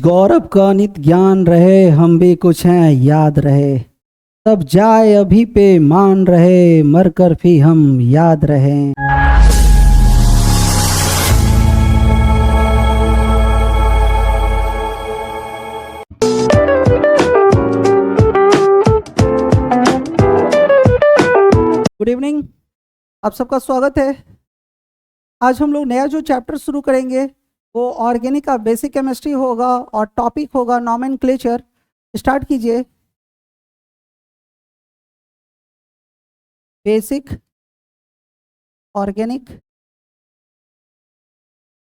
गौरव का नित ज्ञान रहे, हम भी कुछ हैं याद रहे। तब जाए अभी पे मान रहे, मरकर भी हम याद रहें। गुड इवनिंग, आप सबका स्वागत है। आज हम लोग नया जो चैप्टर शुरू करेंगे वो ऑर्गेनिक का बेसिक केमिस्ट्री होगा और टॉपिक होगा नॉमेनक्लेचर। स्टार्ट कीजिए। Basic organic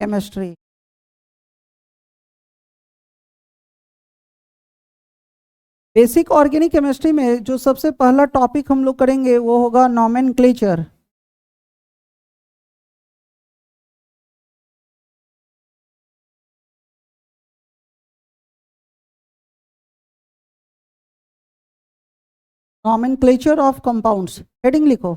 chemistry. Basic organic chemistry में जो सबसे पहला टॉपिक हम लोग करेंगे वो होगा nomenclature. Nomenclature of compounds, heading लिखो।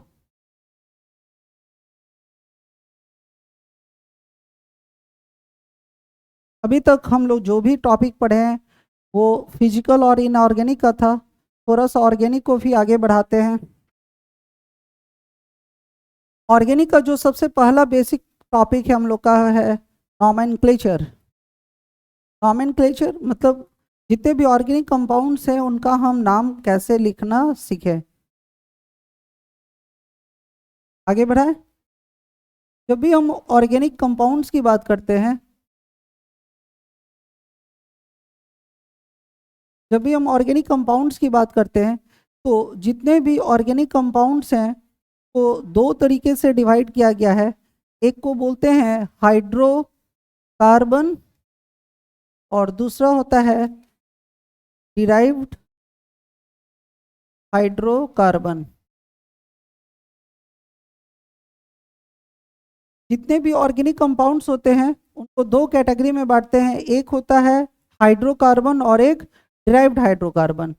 अभी तक हम लोग जो भी टॉपिक पढ़े हैं वो फिजिकल और इनऑर्गेनिक का था। थोड़ा सा ऑर्गेनिक को भी आगे बढ़ाते हैं। ऑर्गेनिक का जो सबसे पहला बेसिक टॉपिक है हम लोग का है नॉमेनक्लेचर। नॉमेनक्लेचर मतलब जितने भी ऑर्गेनिक कंपाउंड्स हैं उनका हम नाम कैसे लिखना सीखें। आगे बढ़ाएं। जब भी हम ऑर्गेनिक कंपाउंड्स की बात करते हैं, जब भी हम ऑर्गेनिक कंपाउंड्स की बात करते हैं तो जितने भी ऑर्गेनिक कंपाउंड्स हैं तो दो तरीके से डिवाइड किया गया है। एक को बोलते हैं हाइड्रोकार्बन और दूसरा होता है डिराइव्ड हाइड्रोकार्बन। जितने भी ऑर्गेनिक कंपाउंड्स होते हैं उनको दो कैटेगरी में बांटते हैं। एक होता है हाइड्रोकार्बन और एक डिराइव्ड हाइड्रोकार्बन।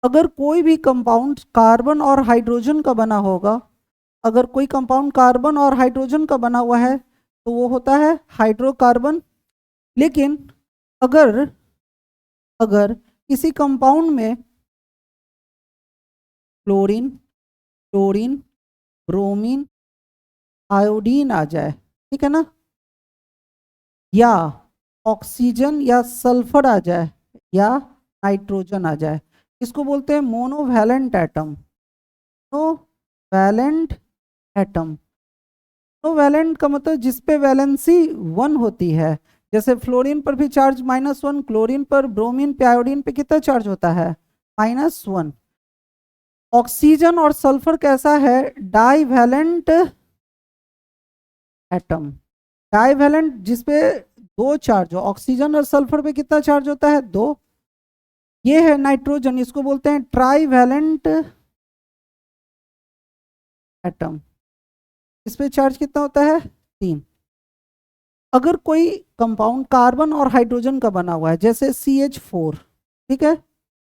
अगर कोई भी कंपाउंड कार्बन और हाइड्रोजन का बना होगा, अगर कोई कंपाउंड कार्बन और हाइड्रोजन का बना हुआ है तो वो होता है हाइड्रोकार्बन। लेकिन अगर अगर किसी कंपाउंड में क्लोरीन, क्लोरीन, ब्रोमीन, आयोडीन आ जाए, ठीक है ना, या ऑक्सीजन या सल्फर आ जाए या नाइट्रोजन आ जाए, इसको बोलते हैं monovalent atom. Monovalent atom, monovalent का मतलब जिस पे वैलेंसी 1 होती है। जैसे फ्लोरीन पर भी चार्ज -1, क्लोरीन पर, ब्रोमीन पे, आयोडीन पे कितना चार्ज होता है? -1। ऑक्सीजन और सल्फर कैसा है? Divalent atom. डाइवैलेंट जिसपे दो चार्ज हो। ऑक्सीजन और सल्फर पे कितना चार्ज होता है? 2। ये है नाइट्रोजन, इसको बोलते हैं ट्राइवैलेंट एटम। इस पे चार्ज कितना होता है? 3। अगर कोई कंपाउंड कार्बन और हाइड्रोजन का बना हुआ है, जैसे CH4, ठीक है,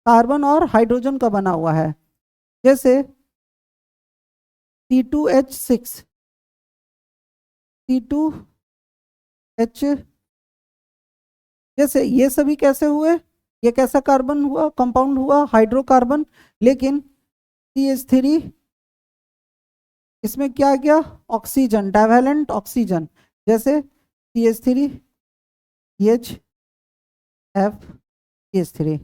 कार्बन और हाइड्रोजन का बना हुआ है, जैसे C2H6, C2H, जैसे ये सभी कैसे हुए? ये कैसा कार्बन हुआ? कंपाउंड हुआ हाइड्रोकार्बन। लेकिन CH3, इसमें क्या गया? ऑक्सीजन, डाइवैलेंट ऑक्सीजन, जैसे CH3, CHF, CH3।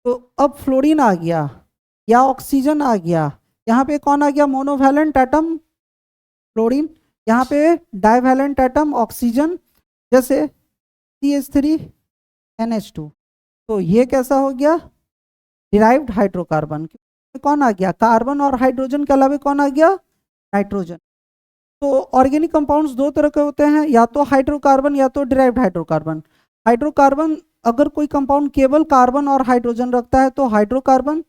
तो अब फ्लोरीन आ गया या ऑक्सीजन आ गया, यहाँ पे कौन आ गया? मोनोवैलेंट एटम फ्लोरीन, यहाँ पे डाइवैलेंट एटम ऑक्सीजन, जैसे CH3NH2। तो ये कैसा हो गया? Derived hydrocarbon. कौन आ गया? कार्बन और हाइड्रोजन के अलावा कौन आ गया? नाइट्रोजन। तो ऑर्गेनिक कंपाउंड्स दो तरह के होते हैं, या तो हाइड्रोकार्बन या तो डिराइव्ड हाइड्रोकार्बन। हाइड्रोकार्बन, अगर कोई कंपाउंड केवल कार्बन और हाइड्रोजन रखता है तो हाइड्रोकार्बन।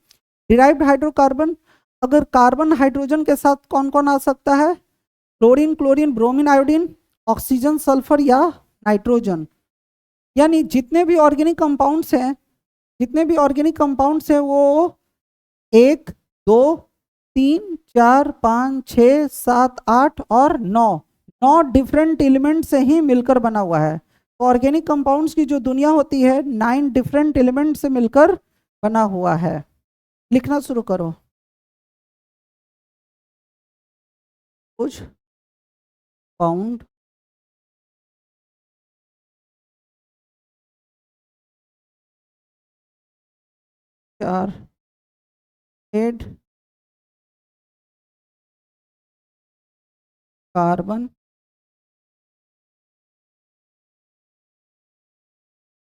डिराइव्ड हाइड्रोकार्बन, अगर कार्बन हाइड्रोजन के साथ कौन कौन आ सकता है? Chlorine, chlorine, bromine, iodine, oxygen, sulphur या नाइट्रोजन। यानी जितने भी ऑर्गेनिक कंपाउंड्स हैं, जितने भी ऑर्गेनिक कंपाउंड्स हैं वो 1, 2, 3, 4, 5, 6, 7, 8 और 9 डिफरेंट एलिमेंट से ही मिलकर बना हुआ है। ऑर्गेनिक कंपाउंड्स की जो दुनिया होती है 9 डिफरेंट एलिमेंट से मिलकर बना हुआ है। लिखना शुरू करो। कुछ पाउंड चार हेड कार्बन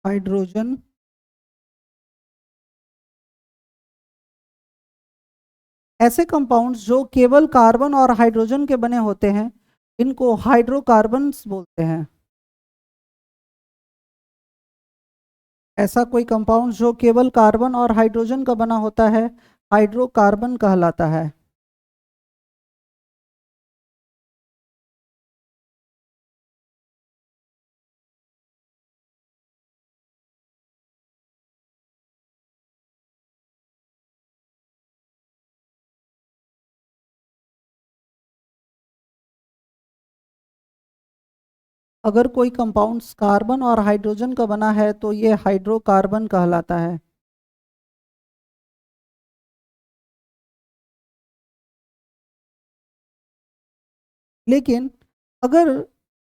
हाइड्रोजन ऐसे कंपाउंड्स जो केवल कार्बन और हाइड्रोजन के बने होते हैं इनको हाइड्रोकार्बन्स बोलते हैं। ऐसा कोई कंपाउंड जो केवल कार्बन और हाइड्रोजन का बना होता है हाइड्रोकार्बन कहलाता है। अगर कोई कंपाउंड कार्बन और हाइड्रोजन का बना है तो ये हाइड्रोकार्बन कहलाता है। लेकिन अगर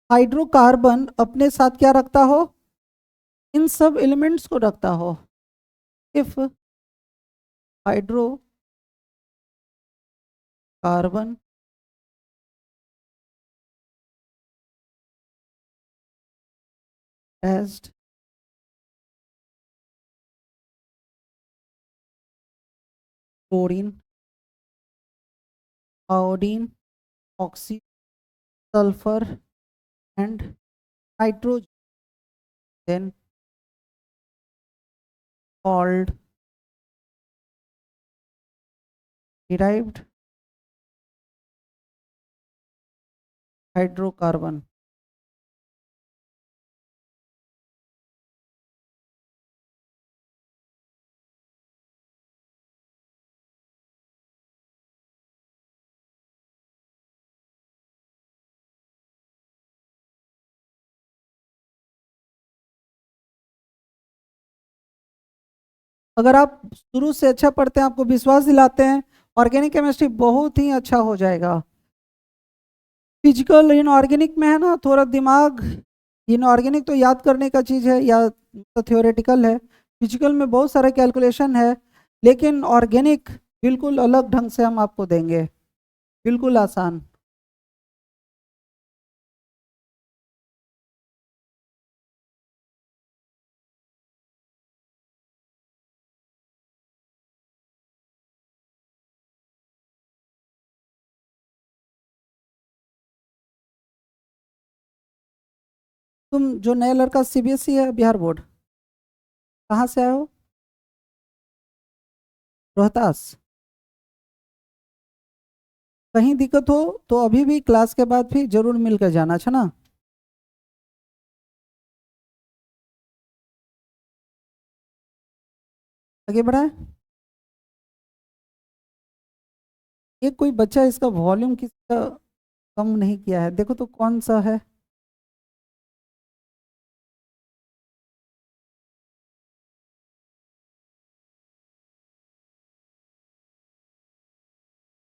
हाइड्रोकार्बन अपने साथ क्या रखता हो, इन सब एलिमेंट्स को रखता हो, if hydrocarbon has chlorine, iodine, oxygen, sulfur and nitrogen, then called derived hydrocarbon। अगर आप शुरू से अच्छा पढ़ते हैं, आपको विश्वास दिलाते हैं, ऑर्गेनिक केमिस्ट्री बहुत ही अच्छा हो जाएगा। फिजिकल इनऑर्गेनिक में है ना थोड़ा दिमाग, इनऑर्गेनिक तो याद करने का चीज़ है या तो थियोरेटिकल है, फिजिकल में बहुत सारे कैलकुलेशन है, लेकिन ऑर्गेनिक बिल्कुल अलग ढंग से हम आपको देंगे, बिल्कुल आसान। तुम जो नया लड़का सीबीएसई है बिहार बोर्ड, कहाँ से आए हो? रोहतास। कहीं दिक्कत हो तो अभी भी क्लास के बाद भी जरूर मिलकर जाना, अच्छा ना। आगे बढ़ाए। ये कोई बच्चा इसका वॉल्यूम किसका कम नहीं किया है, देखो तो कौन सा है।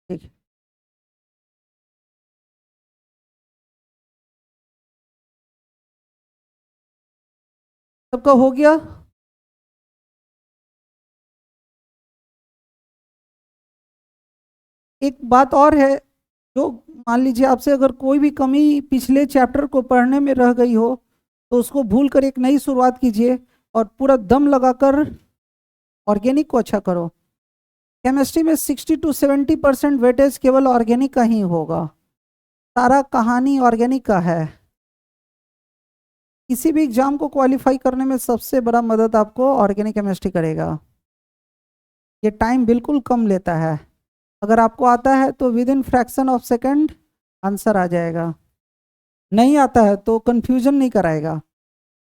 ठीक है। सबका हो गया। एक बात और है, जो मान लीजिए आपसे अगर कोई भी कमी पिछले चैप्टर को पढ़ने में रह गई हो तो उसको भूल कर एक नई शुरुआत कीजिए और पूरा दम लगाकर ऑर्गेनिक को अच्छा करो। केमिस्ट्री में 60 to 70% वेटेज केवल ऑर्गेनिक का ही होगा, सारा कहानी ऑर्गेनिक का है। किसी भी एग्जाम को क्वालिफाई करने में सबसे बड़ा मदद आपको ऑर्गेनिक केमिस्ट्री करेगा। ये टाइम बिल्कुल कम लेता है, अगर आपको आता है तो within fraction of second answer आ जाएगा, नहीं आता है तो कंफ्यूजन नहीं कराएगा।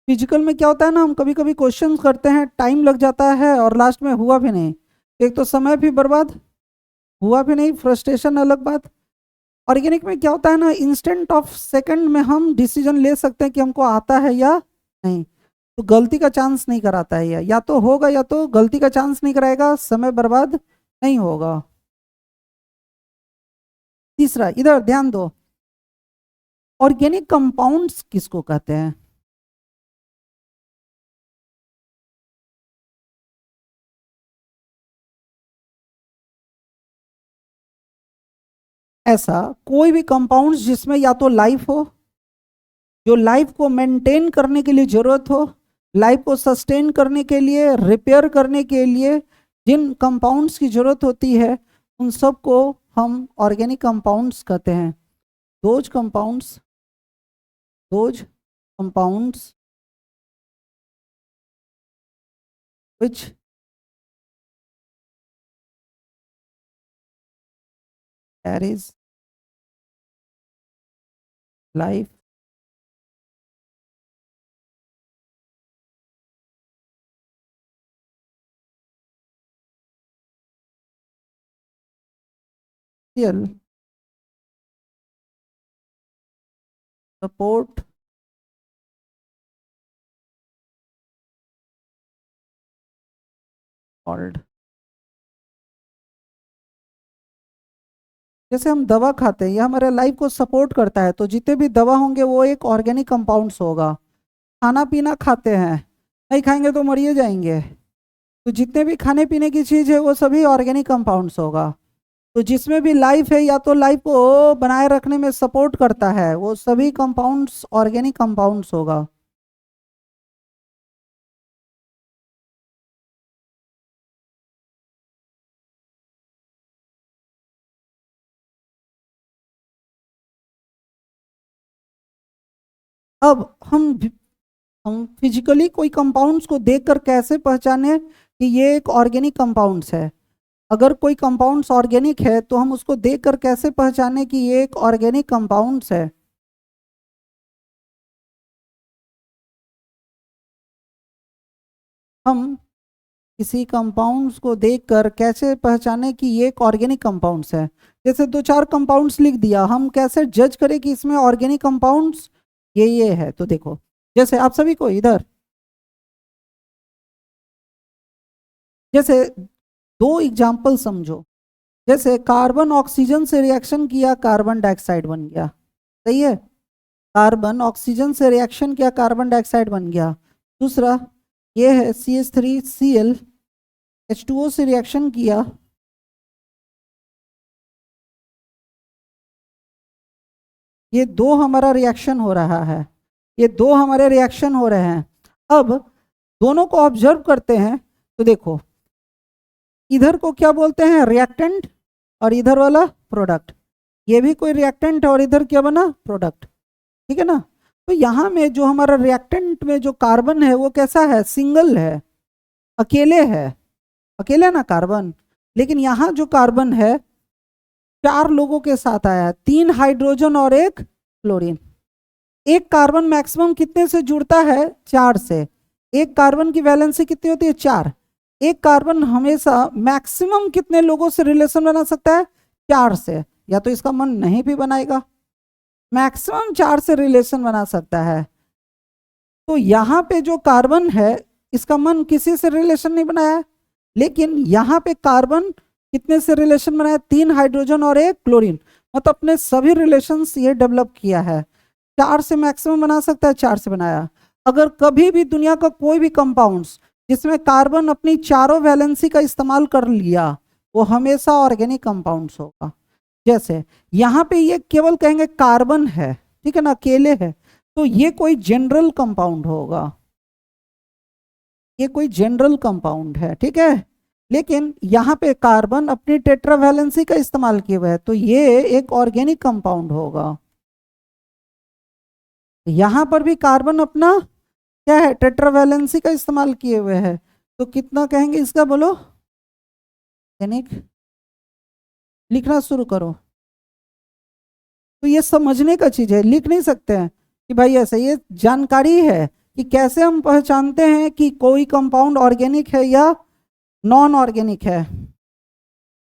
फिजिकल में क्या होता है ना, हम कभी कभी क्वेश्चन करते हैं, टाइम लग जाता है और लास्ट में हुआ भी नहीं, एक तो समय भी बर्बाद, हुआ भी नहीं, फ्रस्ट्रेशन अलग बात। ऑर्गेनिक में क्या होता है ना, इंस्टेंट ऑफ सेकंड में हम डिसीजन ले सकते हैं कि हमको आता है या नहीं, तो गलती का चांस नहीं कराता है, या तो होगा या तो गलती का चांस नहीं कराएगा, समय बर्बाद नहीं होगा। तीसरा, इधर ध्यान दो, ऑर्गेनिक कंपाउंड्स किसको कहते हैं? ऐसा कोई भी कंपाउंड्स जिसमें या तो लाइफ हो, जो लाइफ को मेंटेन करने के लिए जरूरत हो, लाइफ को सस्टेन करने के लिए, रिपेयर करने के लिए जिन कंपाउंड्स की जरूरत होती है, उन सब को हम ऑर्गेनिक कंपाउंड्स कहते हैं। Those compounds which carries life still support called, जैसे हम दवा खाते हैं, ये हमारे लाइफ को सपोर्ट करता है, तो जितने भी दवा होंगे वो एक ऑर्गेनिक कंपाउंड्स होगा। खाना पीना खाते हैं, नहीं खाएंगे तो मरिए जाएंगे, तो जितने भी खाने पीने की चीज़ है वो सभी ऑर्गेनिक कंपाउंड्स होगा। तो जिसमें भी लाइफ है या तो लाइफ को बनाए रखने में सपोर्ट करता है, वो सभी कंपाउंड्स ऑर्गेनिक कंपाउंड्स होगा। अब हम फिजिकली कोई कंपाउंड्स को देखकर कैसे पहचाने कि ये एक ऑर्गेनिक कंपाउंड्स है? अगर कोई कंपाउंड्स ऑर्गेनिक है तो हम उसको देखकर कैसे पहचाने कि ये एक ऑर्गेनिक कंपाउंड्स है? हम किसी कंपाउंड्स को देखकर कैसे पहचाने कि ये एक ऑर्गेनिक कंपाउंड्स है? जैसे दो चार कंपाउंड्स लिख दिया, हम कैसे जज करें कि इसमें ऑर्गेनिक कंपाउंड्स ये है? तो देखो, जैसे आप सभी को इधर, जैसे दो एग्जाम्पल समझो, जैसे कार्बन ऑक्सीजन से रिएक्शन किया, कार्बन डाइऑक्साइड बन गया, सही है? कार्बन ऑक्सीजन से रिएक्शन किया, कार्बन डाइऑक्साइड बन गया। दूसरा ये है CH3Cl H2O से रिएक्शन किया, ये दो हमारा रिएक्शन हो रहा है, ये दो हमारे रिएक्शन हो रहे हैं। अब दोनों को ऑब्जर्व करते हैं तो देखो, इधर को क्या बोलते हैं? रिएक्टेंट, और इधर वाला प्रोडक्ट। ये भी कोई रिएक्टेंट है और इधर क्या बना? प्रोडक्ट, ठीक है ना? तो यहाँ में जो हमारा रिएक्टेंट में जो कार्बन है वो कैसा है? सिंगल है, अकेले है, अकेले ना कार्बन। लेकिन यहाँ जो कार्बन है चार लोगों के साथ आया है, 3 हाइड्रोजन और 1 क्लोरीन। एक कार्बन मैक्सिमम कितने से जुड़ता है? 4 से। एक कार्बन की वैलेंसी कितनी होती है? 4। एक कार्बन हमेशा मैक्सिमम कितने लोगों से रिलेशन बना सकता है? 4 से। या तो इसका मन नहीं भी बनाएगा, मैक्सिमम 4 से रिलेशन बना सकता है। तो यहाँ पे जो कार्बन है इसका मन किसी से रिलेशन नहीं बनाया, लेकिन यहाँ पे कार्बन कितने से रिलेशन बनाया? 3 हाइड्रोजन और 1 क्लोरीन, मतलब अपने सभी रिलेशंस ये डेवलप किया है। 4 से मैक्सिमम बना सकता है, 4 से बनाया। अगर कभी भी दुनिया का कोई भी कंपाउंड्स जिसमें कार्बन अपनी चारों वैलेंसी का इस्तेमाल कर लिया, वो हमेशा ऑर्गेनिक कंपाउंड्स होगा। जैसे यहाँ पे ये केवल कहेंगे कार्बन है, ठीक है ना, अकेले है, तो ये कोई जनरल कंपाउंड होगा, ये कोई जनरल कंपाउंड है, ठीक है। लेकिन यहाँ पे कार्बन अपनी टेट्रावैलेंसी का इस्तेमाल किए हुए है, तो ये एक ऑर्गेनिक कंपाउंड होगा। यहाँ पर भी कार्बन अपना क्या है? टेट्रावैलेंसी का इस्तेमाल किए हुए है, तो कितना कहेंगे इसका? बोलो, ऑर्गेनिक। लिखना शुरू करो। तो ये समझने का चीज है, लिख नहीं सकते हैं कि भाई ऐसा, ये जानकारी है कि कैसे हम पहचानते हैं कि कोई कंपाउंड ऑर्गेनिक है या नॉन ऑर्गेनिक है।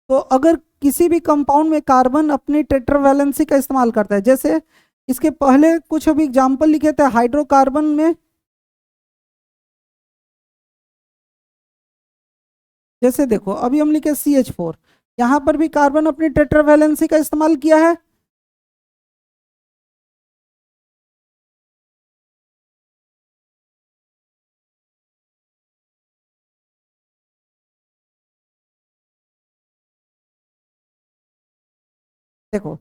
तो अगर किसी भी कंपाउंड में कार्बन अपनी टेट्रावैलेंसी का इस्तेमाल करता है, जैसे इसके पहले कुछ अभी एग्जाम्पल लिखे थे हाइड्रोकार्बन में, जैसे देखो अभी हम लिखे CH4, यहां पर भी कार्बन अपनी टेट्रावैलेंसी का इस्तेमाल किया है। देखो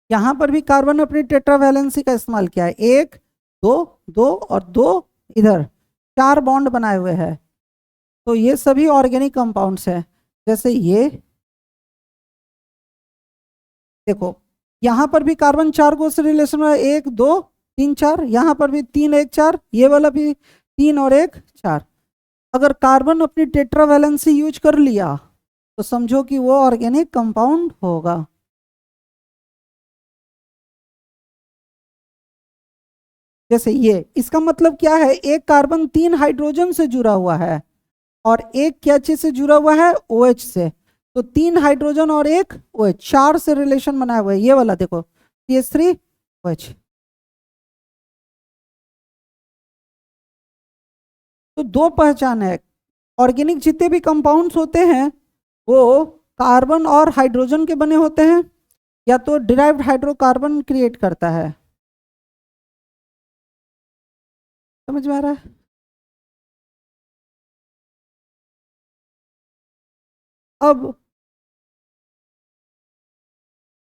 यहां पर भी कार्बन अपनी टेट्रावैलेंसी का इस्तेमाल किया है, एक दो, दो और दो, इधर चार बॉन्ड बनाए हुए हैं। तो ये सभी ऑर्गेनिक कंपाउंड्स हैं। जैसे ये देखो यहां पर भी कार्बन चार को से रिलेशन में, एक दो तीन चार, यहां पर भी तीन एक चार, ये वाला भी तीन और एक चार। अगर कार्बन अपनी टेट्रावैलेंसी यूज कर लिया तो समझो कि वो ऑर्गेनिक कंपाउंड होगा। जैसे ये, इसका मतलब क्या है, एक कार्बन तीन हाइड्रोजन से जुड़ा हुआ है और एक क्या चीज से जुड़ा हुआ है, OH से। तो तीन हाइड्रोजन और एक OH, चार से रिलेशन बनाया हुआ है। ये वाला देखो CH3OH। तो दो पहचान है, ऑर्गेनिक जितने भी कंपाउंड्स होते हैं वो कार्बन और हाइड्रोजन के बने होते हैं, या तो डिराइव्ड हाइड्रोकार्बन क्रिएट करता है। समझ में आ रहा है? अब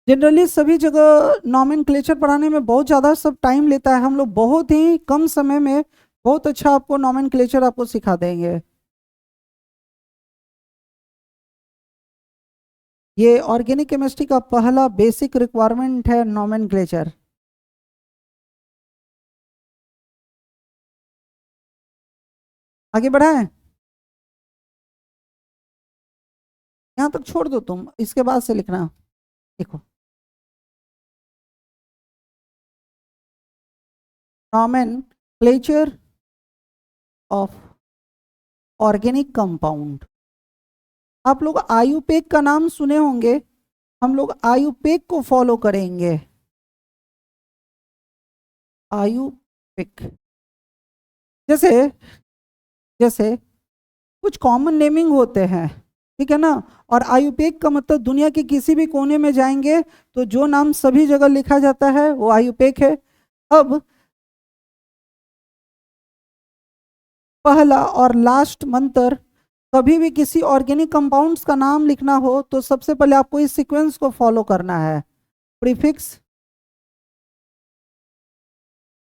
जनरली सभी जगह नॉमेनक्लेचर पढ़ाने में बहुत ज़्यादा सब टाइम लेता है, हम लोग बहुत ही कम समय में बहुत अच्छा आपको नॉमेनक्लेचर आपको सिखा देंगे। ये ऑर्गेनिक केमिस्ट्री का पहला बेसिक रिक्वायरमेंट है, नॉमेनक्लेचर। आगे बढ़ाएं, यहाँ तक छोड़ दो, तुम इसके बाद से लिखना। देखो नॉमेनक्लेचर ऑफ ऑर्गेनिक कंपाउंड। आप लोग आयुपेक का नाम सुने होंगे, हम लोग आयुपेक को फॉलो करेंगे। आयुपेक जैसे जैसे कुछ कॉमन नेमिंग होते हैं, ठीक है ना। और आयुपेक का मतलब दुनिया के किसी भी कोने में जाएंगे तो जो नाम सभी जगह लिखा जाता है वो आयुपेक है। अब पहला और लास्ट मंत्र, कभी भी किसी ऑर्गेनिक कंपाउंड्स का नाम लिखना हो तो सबसे पहले आपको इस सीक्वेंस को फॉलो करना है। Prefix,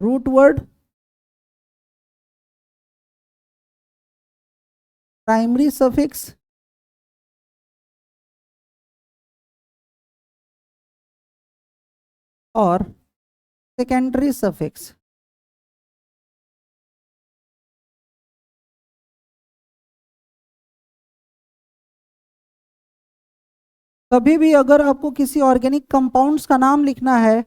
root word, primary suffix और सेकेंडरी सफिक्स। कभी भी अगर आपको किसी ऑर्गेनिक कंपाउंड्स का नाम लिखना है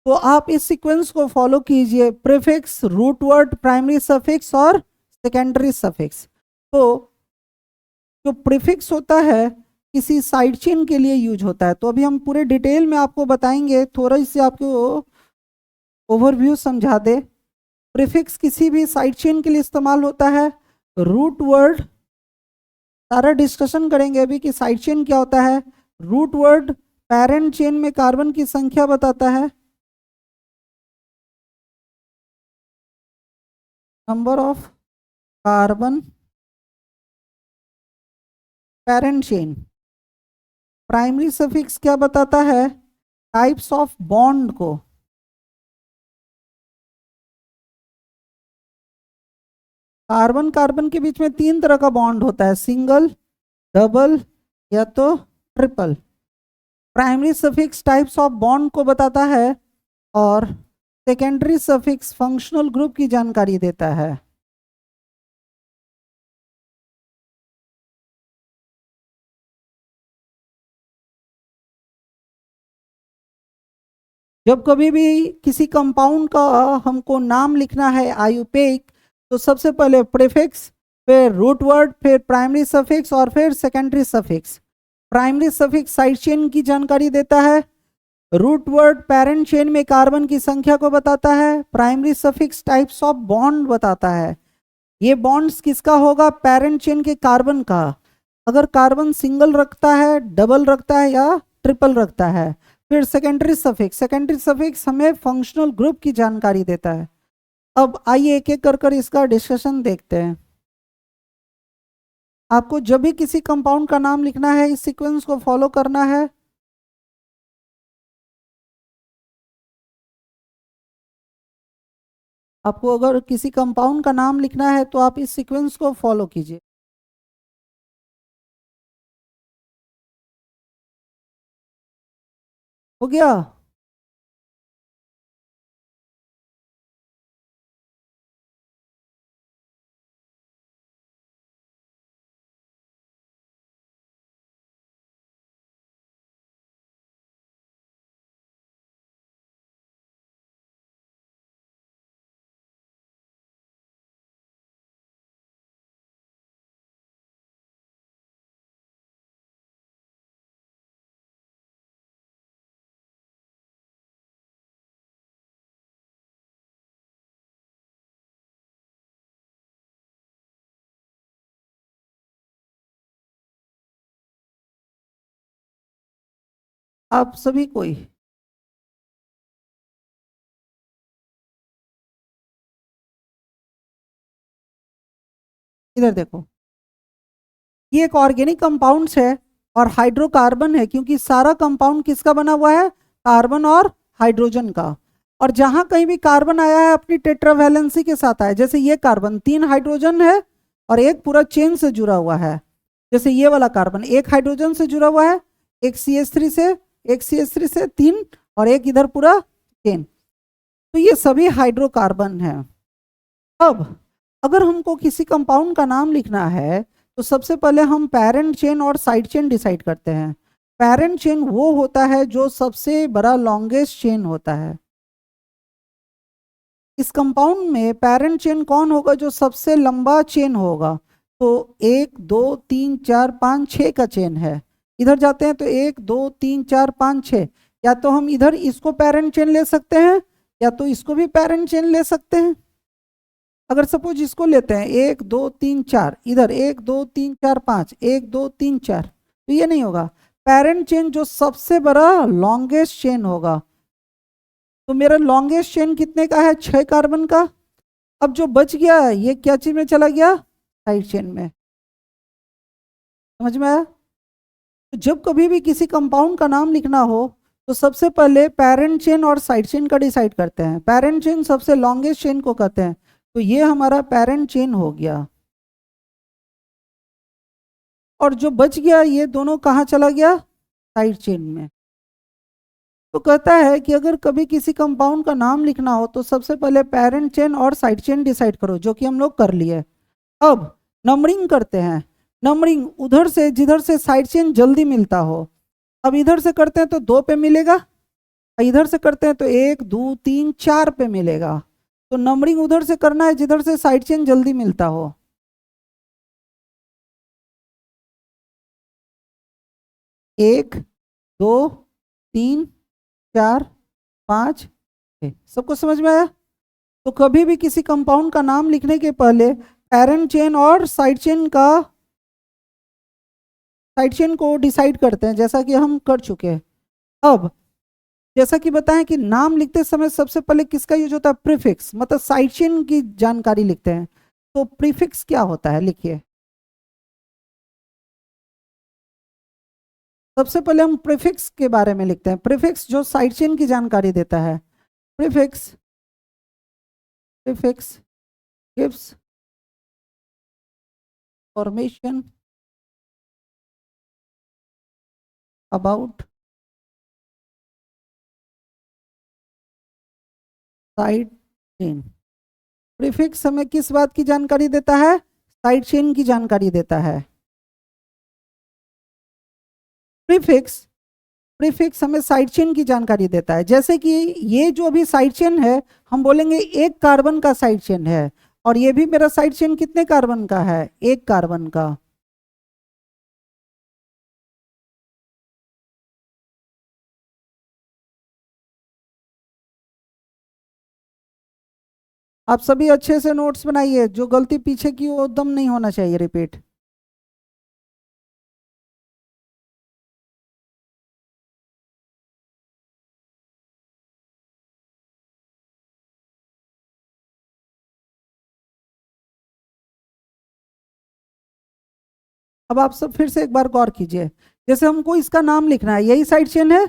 तो आप इस सीक्वेंस को फॉलो कीजिए, prefix, root word, primary suffix और सेकेंडरी सफिक्स। तो जो प्रीफिक्स होता है किसी साइड चेन के लिए यूज होता है, तो अभी हम पूरे डिटेल में आपको बताएंगे, थोड़ा इससे आपको ओवरव्यू समझा दे। प्रीफिक्स किसी भी साइड चेन के लिए इस्तेमाल होता है। रूट वर्ड सारा डिस्कशन करेंगे अभी कि साइड चेन क्या होता है। रूट वर्ड पेरेंट चेन में कार्बन की संख्या बताता है, number of carbon parent chain. Primary suffix क्या बताता है, टाइप्स ऑफ बॉन्ड को। कार्बन कार्बन के बीच में तीन तरह का बॉन्ड होता है, सिंगल, डबल या तो triple. Primary suffix types of bond को बताता है और सेकेंडरी सफिक्स फंक्शनल ग्रुप की जानकारी देता है। जब कभी भी किसी कंपाउंड का हमको नाम लिखना है आयुपेक, तो सबसे पहले प्रीफिक्स, फिर रूट वर्ड, फिर प्राइमरी सफिक्स और फिर secondary suffix. Primary suffix side chain की जानकारी देता है, रूट वर्ड पेरेंट चेन में कार्बन की संख्या को बताता है, primary suffix types of bond बताता है। ये बॉन्ड्स किसका होगा? पेरेंट चेन के कार्बन का। अगर कार्बन सिंगल रखता है, डबल रखता है या ट्रिपल रखता है। फिर सेकेंडरी सफिक्स हमें फंक्शनल ग्रुप की जानकारी देता है। अब आइए एक एक कर इसका डिस्कशन देखते हैं। आपको जब भी किसी कंपाउंड का नाम लिखना है इस सीक्वेंस को फॉलो करना है। आपको अगर किसी कंपाउंड का नाम लिखना है तो आप इस सीक्वेंस को फॉलो कीजिए। हो गया? आप सभी कोई इधर देखो, ये एक ऑर्गेनिक कंपाउंड्स है और हाइड्रोकार्बन है, क्योंकि सारा कंपाउंड किसका बना हुआ है? कार्बन और हाइड्रोजन का। और जहां कहीं भी कार्बन आया है अपनी टेट्रावैलेंसी के साथ आया, जैसे ये कार्बन 3 हाइड्रोजन है और एक पूरा चेन से जुड़ा हुआ है। जैसे ये वाला कार्बन एक हाइड्रोजन से जुड़ा हुआ है, एक CH3 से, एक CH3 से 3, और एक इधर पूरा चेन। तो ये सभी हाइड्रोकार्बन है। अब अगर हमको किसी कंपाउंड का नाम लिखना है तो सबसे पहले हम पेरेंट चेन और साइड चेन डिसाइड करते हैं। पेरेंट चेन वो होता है जो सबसे बड़ा लॉन्गेस्ट चेन होता है। इस कंपाउंड में पेरेंट चेन कौन होगा? जो सबसे लंबा चेन होगा। तो 1 2 3 4 5 6 का चेन है। इधर जाते हैं तो 1 2 3 4 5 6। या तो हम इधर इसको पेरेंट चेन ले सकते हैं या तो इसको भी पेरेंट चेन ले सकते हैं। अगर सपोज इसको लेते हैं 1 2 3 4, इधर 1 2 3 4 5, 1 2 3 4, तो ये नहीं होगा। पेरेंट चेन जो सबसे बड़ा लॉन्गेस्ट चेन होगा। तो मेरा लॉन्गेस्ट चेन कितने का है? 6 कार्बन का। अब जो बच गया ये क्या चीज में चला गया? साइड चेन में। समझ में आया? तो जब कभी भी किसी कंपाउंड का नाम लिखना हो तो सबसे पहले पेरेंट चेन और साइड चेन का डिसाइड करते हैं। पेरेंट चेन सबसे लॉन्गेस्ट चेन को कहते हैं, तो ये हमारा पेरेंट चेन हो गया। और जो बच गया ये दोनों कहाँ चला गया? साइड चेन में। तो कहता है कि अगर कभी किसी कंपाउंड का नाम लिखना हो तो सबसे पहले पेरेंट चेन और साइड चेन डिसाइड करो, जो कि हम लोग कर लिए। अब नंबरिंग करते हैं। नंबरिंग उधर से जिधर से साइड चेन जल्दी मिलता हो। अब इधर से करते हैं तो 2 पे मिलेगा, इधर से करते हैं तो 1 2 3 4 पे मिलेगा। तो नंबरिंग उधर से करना है जिधर से साइड चेन जल्दी मिलता हो। 1 2 3 4 5 सबको समझ में आया? तो कभी भी किसी कंपाउंड का नाम लिखने के पहले पेरेंट चेन और साइड चेन को डिसाइड करते हैं, जैसा कि हम कर चुके हैं। अब जैसा कि बताएं कि नाम लिखते समय सबसे पहले किसका यूज होता है? प्रीफिक्स, मतलब साइड चेन की जानकारी लिखते हैं। तो प्रीफिक्स क्या होता है? लिखिए। सबसे पहले हम प्रीफिक्स के बारे में लिखते हैं। प्रीफिक्स जो साइड चेन की जानकारी देता है। Prefix prefix gives formation about side chain. Prefix हमें किस बात की जानकारी देता है? साइड चेन की जानकारी देता है। प्रीफिक्स प्रीफिक्स हमें साइड चेन की जानकारी देता है। जैसे कि ये जो अभी साइड चेन है, हम बोलेंगे 1 कार्बन का साइड चेन है, और ये भी मेरा साइड चेन कितने कार्बन का है? 1 कार्बन का। आप सभी अच्छे से नोट्स बनाइए, जो गलती पीछे की वो एकदम नहीं होना चाहिए रिपीट। अब आप सब फिर से एक बार गौर कीजिए, जैसे हमको इसका नाम लिखना है, यही साइड चेन है,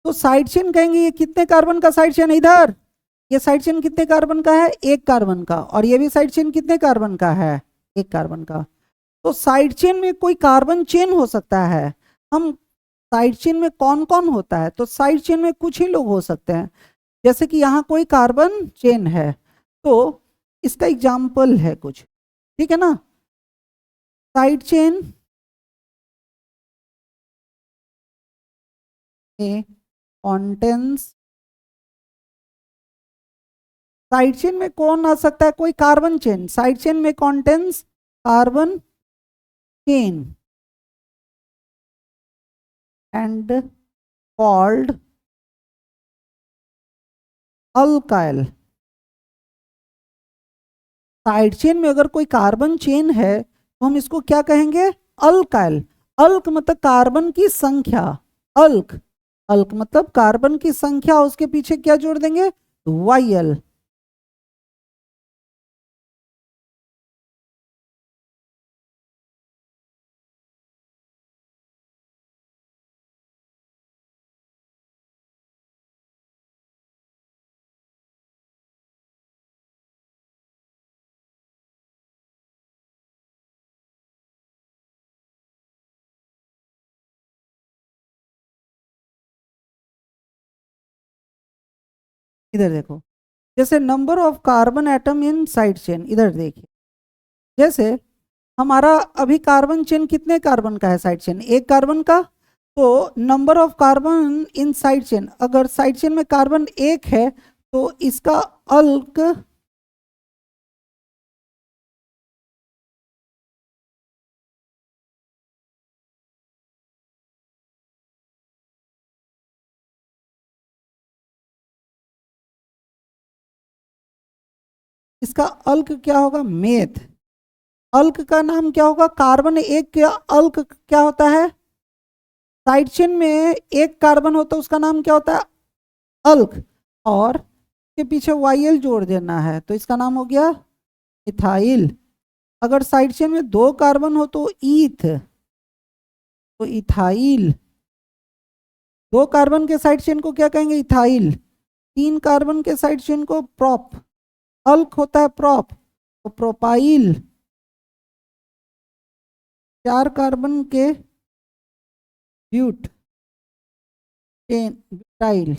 तो साइड चेन कहेंगे ये कितने कार्बन का साइड चेन है इधर, ये साइड चेन कितने कार्बन का है, एक कार्बन का, और ये भी साइड चेन कितने कार्बन का है, एक कार्बन का। तो साइड चेन में कोई कार्बन चेन हो सकता है, हम साइड चेन में कौन कौन होता है, तो साइड चेन में कुछ ही लोग हो सकते हैं। जैसे कि यहाँ कोई कार्बन चेन है, तो इसका एग्जाम्पल है कुछ, ठीक है ना। साइड चेन में कॉन्टेंस, साइड चेन में कौन आ सकता है, कोई कार्बन चेन, साइड चेन में contains carbon chain and called alkyl. Side chain में अगर कोई कार्बन चेन है तो हम इसको क्या कहेंगे, अल्काइल। अल्क मतलब कार्बन की संख्या, अल्क, अल्क मतलब कार्बन की संख्या, उसके पीछे क्या जोड़ देंगे, वाई एल। इधर देखो, जैसे number of carbon atom in side chain, इधर देखिए, जैसे हमारा अभी कार्बन चेन कितने कार्बन का है, साइड चेन एक कार्बन का, तो number of carbon in side chain, अगर साइड चेन में कार्बन एक है तो इसका अल्क, इसका अल्क क्या होगा, मेथ। अल्क का नाम क्या होगा, कार्बन एक का अल्क क्या होता है, साइड चेन में एक कार्बन होता है उसका नाम क्या होता है, अल्क, और के पीछे वाई एल जोड़ देना है तो इसका नाम हो गया इथाइल। अगर साइड चेन में दो कार्बन हो तो ईथ, तो इथाइल। दो कार्बन के साइड चेन को क्या कहेंगे, इथाइल। तीन कार्बन के साइड चेन को प्रोप, अल्क होता है प्रोप, तो प्रोपाइल। चार कार्बन के but chain, butyl.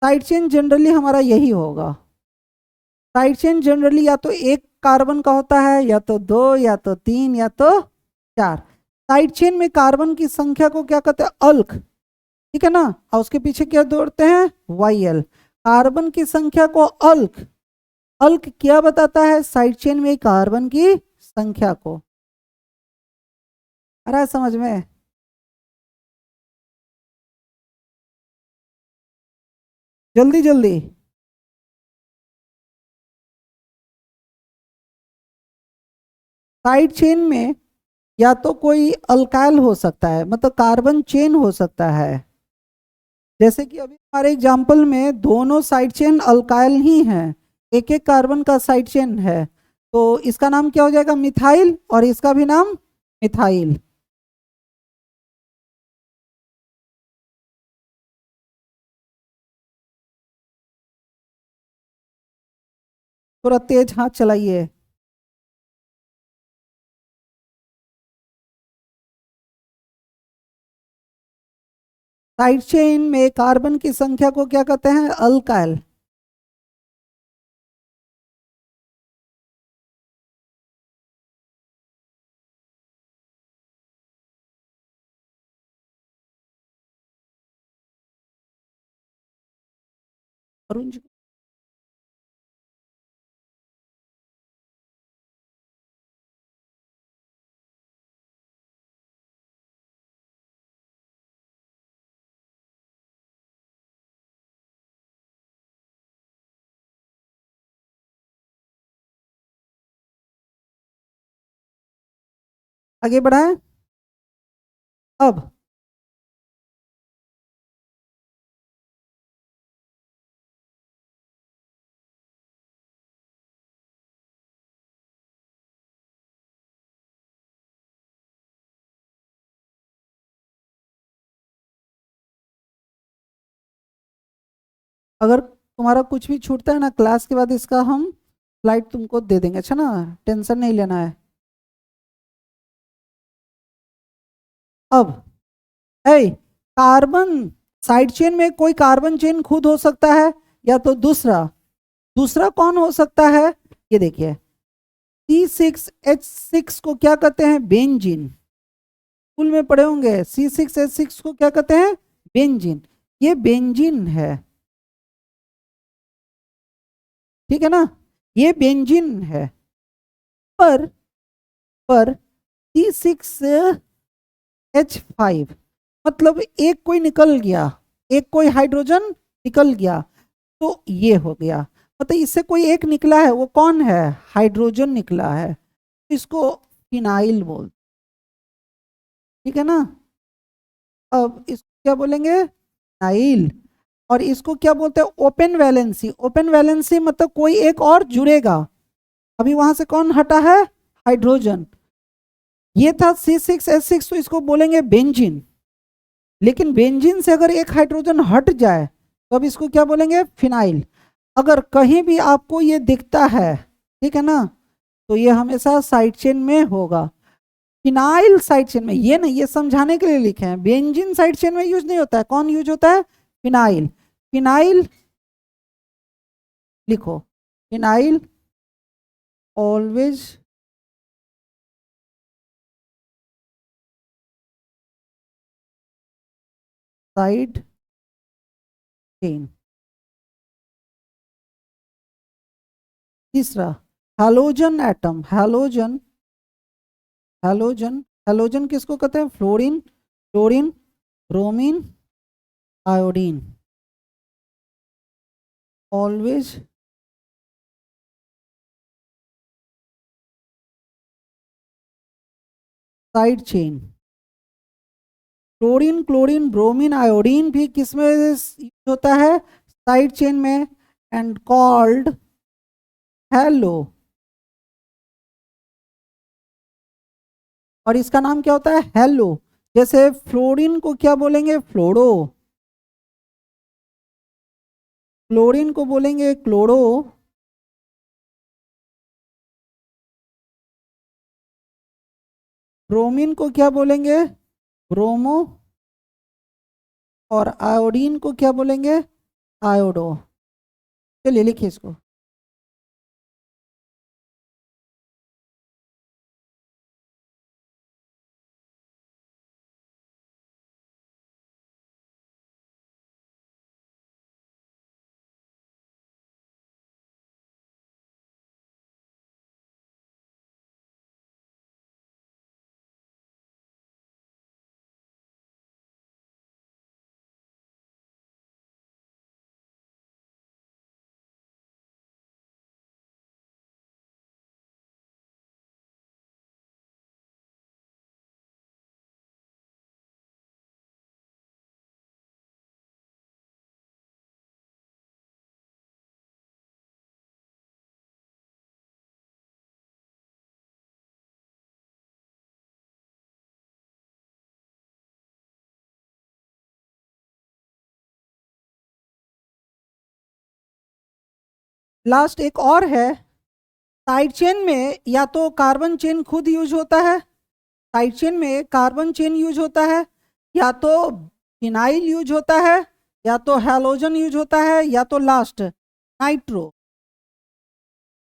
Side chain generally हमारा यही होगा, साइड चेन जनरली या तो एक कार्बन का होता है, या तो दो, या तो तीन, या तो चार। साइड चेन में कार्बन की संख्या को क्या कहते हैं, अल्क, ठीक है ना, और उसके पीछे क्या जोड़ते हैं, वाई एल। कार्बन की संख्या को अल्क, अल्क क्या बताता है, साइड चेन में कार्बन की संख्या को। आ रहा है समझ में, जल्दी जल्दी। साइड चेन में या तो कोई अल्काइल हो सकता है, मतलब कार्बन चेन हो सकता है, जैसे कि अभी हमारे एग्जाम्पल में दोनों साइड चेन अल्काइल ही हैं, एक एक कार्बन का साइड चेन है, तो इसका नाम क्या हो जाएगा, मिथाइल, और इसका भी नाम मिथाइल। थोड़ा तेज हाथ चलाइए। साइड चेन में कार्बन की संख्या को क्या कहते हैं, अल्काइल। अरुण जी आगे बढ़ाएं। अब अगर तुम्हारा कुछ भी छूटता है ना क्लास के बाद, इसका हम स्लाइड तुमको दे देंगे, अच्छा ना, टेंशन नहीं लेना है। अब है कार्बन साइड चेन में कोई कार्बन चेन खुद हो सकता है, या तो दूसरा दूसरा कौन हो सकता है, ये देखिए C6H6 को क्या कहते हैं, बेंजीन। स्कूल में पढ़े होंगे, C6H6 को क्या कहते हैं, बेंजीन। ये बेंजीन है, ठीक है ना, ये बेंजीन है। पर पर C6H5 मतलब एक कोई निकल गया, एक कोई हाइड्रोजन निकल गया, तो ये हो गया, मतलब इससे कोई एक निकला है, वो कौन है, हाइड्रोजन निकला है, इसको फिनाइल बोल, ठीक है ना। अब इसको क्या बोलेंगे, फिनाइल। और इसको क्या बोलते हैं, ओपन वैलेंसी। ओपन वैलेंसी मतलब कोई एक और जुड़ेगा, अभी वहां से कौन हटा है, हाइड्रोजन। ये था C6H6, तो इसको बोलेंगे बेंजीन। लेकिन बेंजीन से अगर एक हाइड्रोजन हट जाए तो अब इसको क्या बोलेंगे, फिनाइल। अगर कहीं भी आपको ये दिखता है, ठीक है ना, तो ये हमेशा साइड चेन में होगा। फिनाइल साइड चेन में, ये नहीं, ये समझाने के लिए लिखे हैं, बेंजीन साइड चेन में यूज नहीं होता है, कौन यूज होता है, फिनाइल। फिनाइल लिखो, फिनाइल ऑलवेज साइड चेन। तीसरा halogen atom, halogen, halogen, halogen किसको कहते हैं, fluorine, fluorine, bromine, iodine, always side chain. Chlorine, chlorine, bromine, iodine भी किसमें यूज होता है, साइड चेन में, एंड कॉल्ड हेलो। और इसका नाम क्या होता है, हेलो। जैसे फ्लोरीन को क्या बोलेंगे, फ्लोरो, क्लोरीन को बोलेंगे क्लोरो, ब्रोमीन को क्या बोलेंगे, ब्रोमो, और आयोडीन को क्या बोलेंगे, आयोडो। चलिए लिखिए इसको। लास्ट एक और है, साइड चेन में या तो कार्बन चेन खुद यूज होता है, साइड चेन में कार्बन चेन यूज होता है, या तो फिनाइल यूज होता है, या तो हैलोजन यूज होता है, या तो लास्ट नाइट्रो।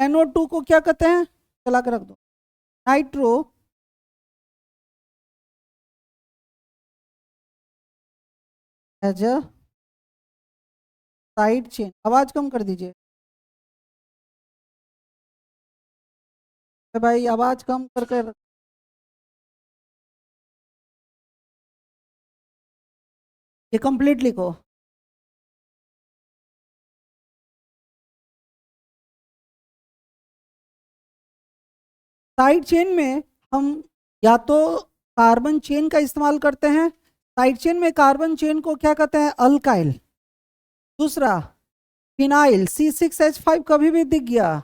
NO2 को क्या कहते हैं, चला कर रख दो, nitro as a side chain. आवाज कम कर दीजिए भाई, आवाज कम करके ये कंप्लीट लिखो। साइड चेन में हम या तो कार्बन चेन का इस्तेमाल करते हैं, साइड चेन में कार्बन चेन को क्या कहते हैं, अल्काइल। दूसरा फिनाइल C6H5 कभी भी दिख गया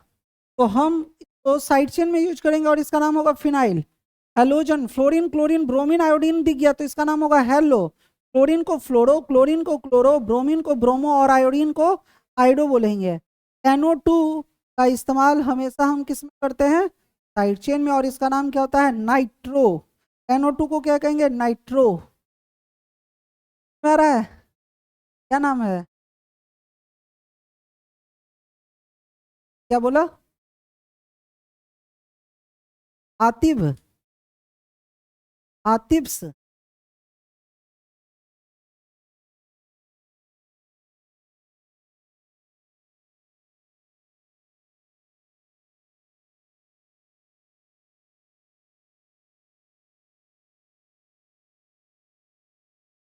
तो हम तो साइड चेन में यूज करेंगे और इसका नाम होगा phenyl. Halogen fluorine chlorine bromine iodine दिख गया तो इसका नाम होगा हेलो। फ्लोरीन को फ्लोरो, क्लोरीन को क्लोरो, ब्रोमीन को ब्रोमो और आयोडीन को आइडो बोलेंगे। NO2 का इस्तेमाल हमेशा हम किस में करते हैं, साइड चेन में, और इसका नाम क्या होता है, नाइट्रो। NO2 को क्या कहेंगे, नाइट्रो। आ रहा है, क्या नाम है, क्या बोला, आतिब, आतिब्स,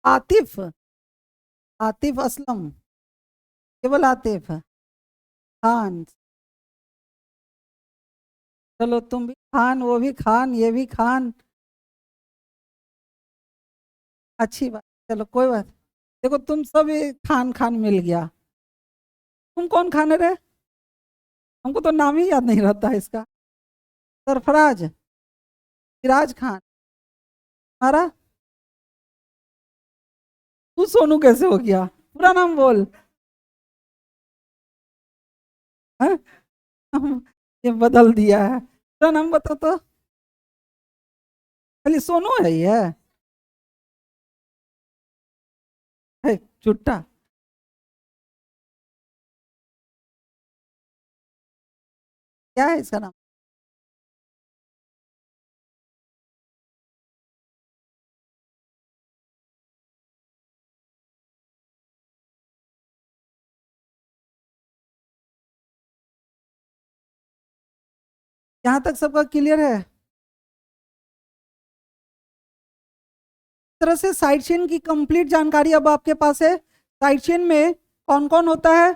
आतिफ, आतिफ असलम, केवल आतिफ खान। चलो तुम भी खान, वो भी खान, ये भी खान, अच्छी बात। चलो कोई बात, देखो तुम सब ये खान खान मिल गया। तुम कौन खाने रहे, हमको तो नाम ही याद नहीं रहता है इसका। सरफराज, सिराज खान, हमारा। तू सोनू कैसे हो गया, पूरा नाम बोल। हाँ? ये बदल दिया है, पूरा नाम बता तो। खाली सोनू है ये, है चुट्टा। क्या है इसका नाम, यहाँ तक सबका क्लियर है। इस तरह से साइड चेन की कंप्लीट जानकारी अब आपके पास है। साइड चेन में कौन कौन होता है,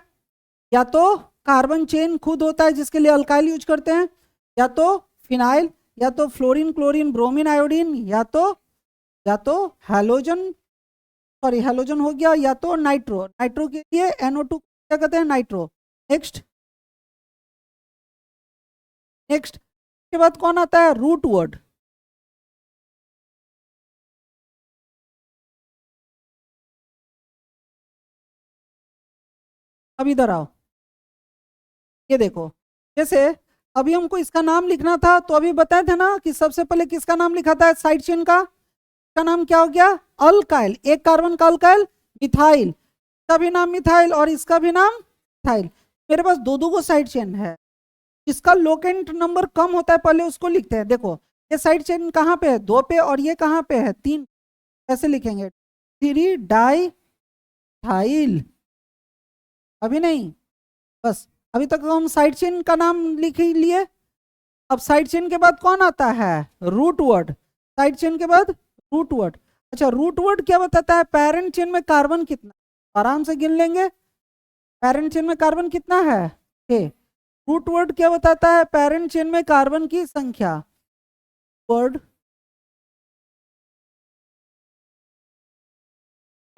या तो कार्बन चेन खुद होता है जिसके लिए अल्काइल यूज करते हैं, या तो फिनाइल, या तो फ्लोरीन क्लोरीन ब्रोमीन आयोडीन, या तो हैलोजन, सॉरी हैलोजन हो गया, या तो नाइट्रो। नाइट्रो के लिए NO2 क्या कहते हैं, नाइट्रो। नेक्स्ट, नेक्स्ट के बाद कौन आता है, रूट वर्ड। अब इधर आओ, ये देखो, जैसे अभी हमको इसका नाम लिखना था तो अभी बताए थे ना कि सबसे पहले किसका नाम लिखा था साइड चेन का नाम क्या हो गया, अल्काइल। एक कार्बन का अल्काइल मिथाइल, इसका भी नाम मिथाइल और इसका भी नाम मिथाइल। मेरे पास दो दो को साइड चेन है, जिसका लोकेंट नंबर कम होता है पहले उसको लिखते हैं। देखो ये साइड चेन कहाँ पे है, 2 पे, और ये कहाँ पे है, 3। कैसे लिखेंगे, 3 डाई थाइल। अभी नहीं, बस अभी तक हम साइड चेन का नाम लिख ही लिए। अब साइड चेन के बाद कौन आता है, रूट वर्ड। साइड चेन के बाद रूट वर्ड। अच्छा रूट वर्ड क्या बताता है, पेरेंट चेन में कार्बन कितना, आराम से गिन लेंगे। पेरेंट चेन में कार्बन कितना है, 6। रूट वर्ड क्या बताता है, पेरेंट चेन में कार्बन की संख्या। Word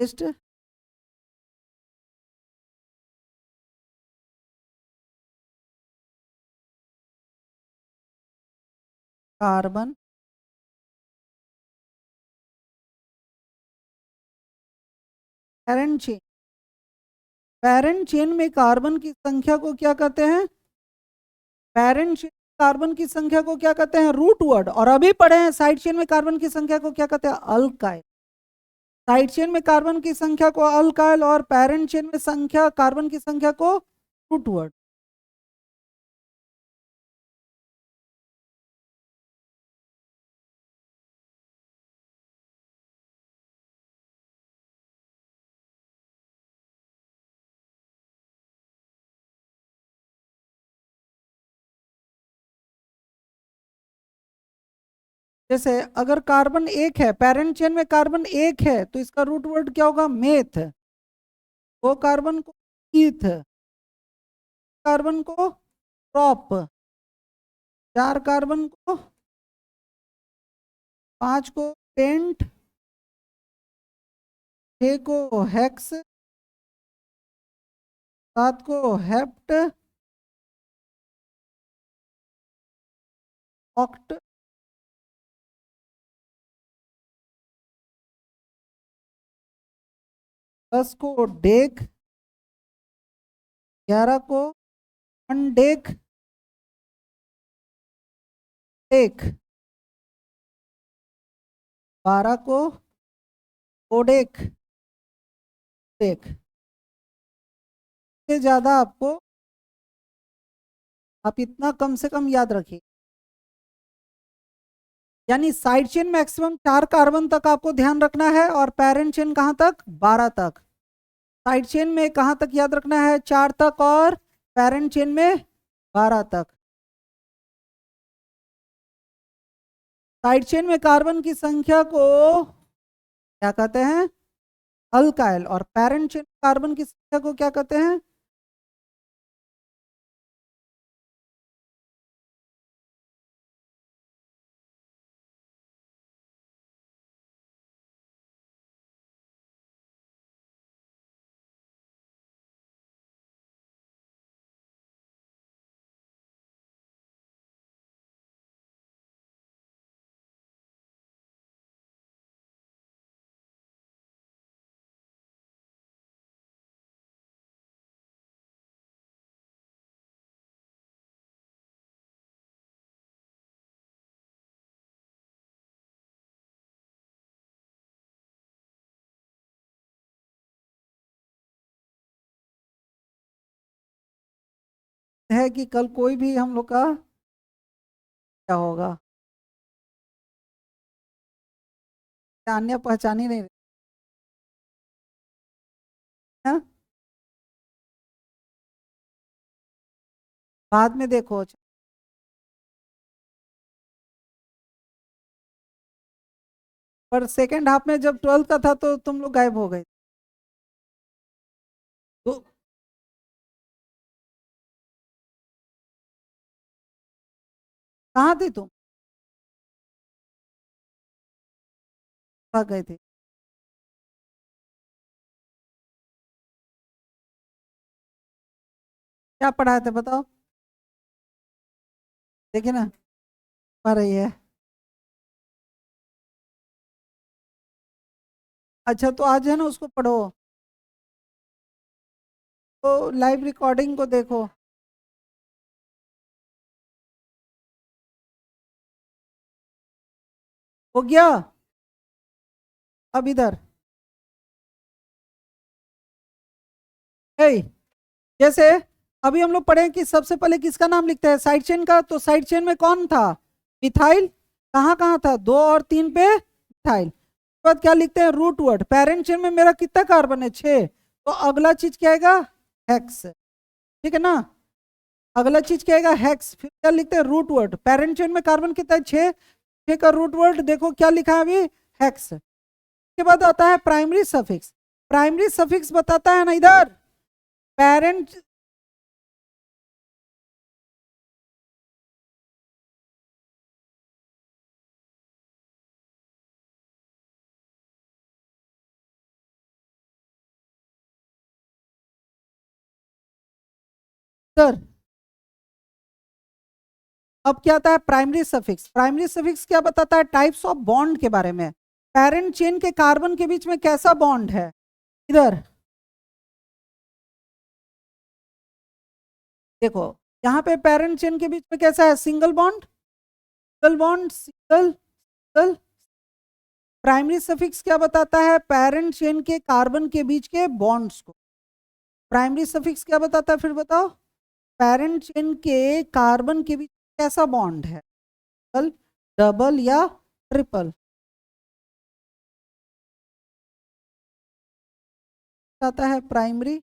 list, carbon, parent chain, parent chain में कार्बन की संख्या को क्या कहते हैं, पेरेंट चेन कार्बन की संख्या को क्या कहते हैं, रूट वर्ड। और अभी पढ़े हैं साइड चेन में कार्बन की संख्या को क्या कहते हैं, अल्काइल। साइड चेन में कार्बन की संख्या को अल्काइल और पेरेंट चेन में संख्या कार्बन की संख्या को रूट वर्ड। जैसे अगर कार्बन एक है, पेरेंट चेन में कार्बन एक है तो इसका रूट वर्ड क्या होगा, मेथ। दो कार्बन को ईथ, कार्बन को प्रॉप, 4 कार्बन को 5 को पेंट, 6 को हेक्स, 7 को हेप्ट, ऑक्ट, 10 को डेक, 11 को अनडेक डेक, 12 को ओडेक डेक। से ज़्यादा आपको, आप इतना कम से कम याद रखिए, यानी साइड चेन मैक्सिमम 4 कार्बन तक आपको ध्यान रखना है और पेरेंट चेन कहाँ तक, 12 तक। साइड चेन में कहाँ तक याद रखना है, 4 तक, और पेरेंट चेन में 12 तक। साइड चेन में कार्बन की संख्या को क्या कहते हैं, अल्काइल, और पेरेंट चेन कार्बन की संख्या को क्या कहते हैं, है कि कल कोई भी हम लोग का क्या होगा, अन्य पहचान ही नहीं है। बाद में देखो, पर सेकेंड हाफ में जब 12th का था तो तुम लोग गायब हो गए तो। कहाँ थे तुम, भाग गए थे। क्या पढ़ाए थे बताओ, देखिए ना, पढ़ रही है। अच्छा तो आज है ना उसको पढ़ो, तो लाइव रिकॉर्डिंग को देखो। हो गया, अब इधर ए, जैसे अभी हम लोग पढ़े कि सबसे पहले किसका नाम लिखते हैं, साइड चेन का, तो साइड चेन में कौन था, मिथाइल। कहाँ कहाँ था, 2 और 3 पे मिथाइल। उसके बाद क्या लिखते हैं, रूट वर्ड। पेरेंट चेन में मेरा कितना कार्बन है, 6, तो अगला चीज क्या आएगा, हेक्स, ठीक है ना। अगला चीज क्या आएगा, हेक्स। फिर क्या लिखते हैं, रूट वर्ड। पेरेंट चेन में कार्बन कितना है, 6, 6 का रूट वर्ड देखो क्या लिखा है अभी, हेक्स। के बाद आता है प्राइमरी सफिक्स। प्राइमरी सफिक्स बताता है ना इधर, पेरेंट, सर अब क्या आता है प्राइमरी सफिक्स। प्राइमरी सफिक्स क्या बताता है, टाइप्स ऑफ बॉन्ड के बारे में। पेरेंट चेन के कार्बन के बीच में कैसा बॉन्ड है, इधर देखो, यहाँ पे पेरेंट चेन के बीच में कैसा है, single bond, single bond, single single. Primary suffix क्या बताता है, पेरेंट चेन के कार्बन के बीच के बॉन्ड्स को। प्राइमरी सफिक्स क्या बताता है फिर बताओ, पेरेंट चेन के कार्बन के बीच कैसा बॉन्ड है, डबल, डबल या ट्रिपल, आता है primary.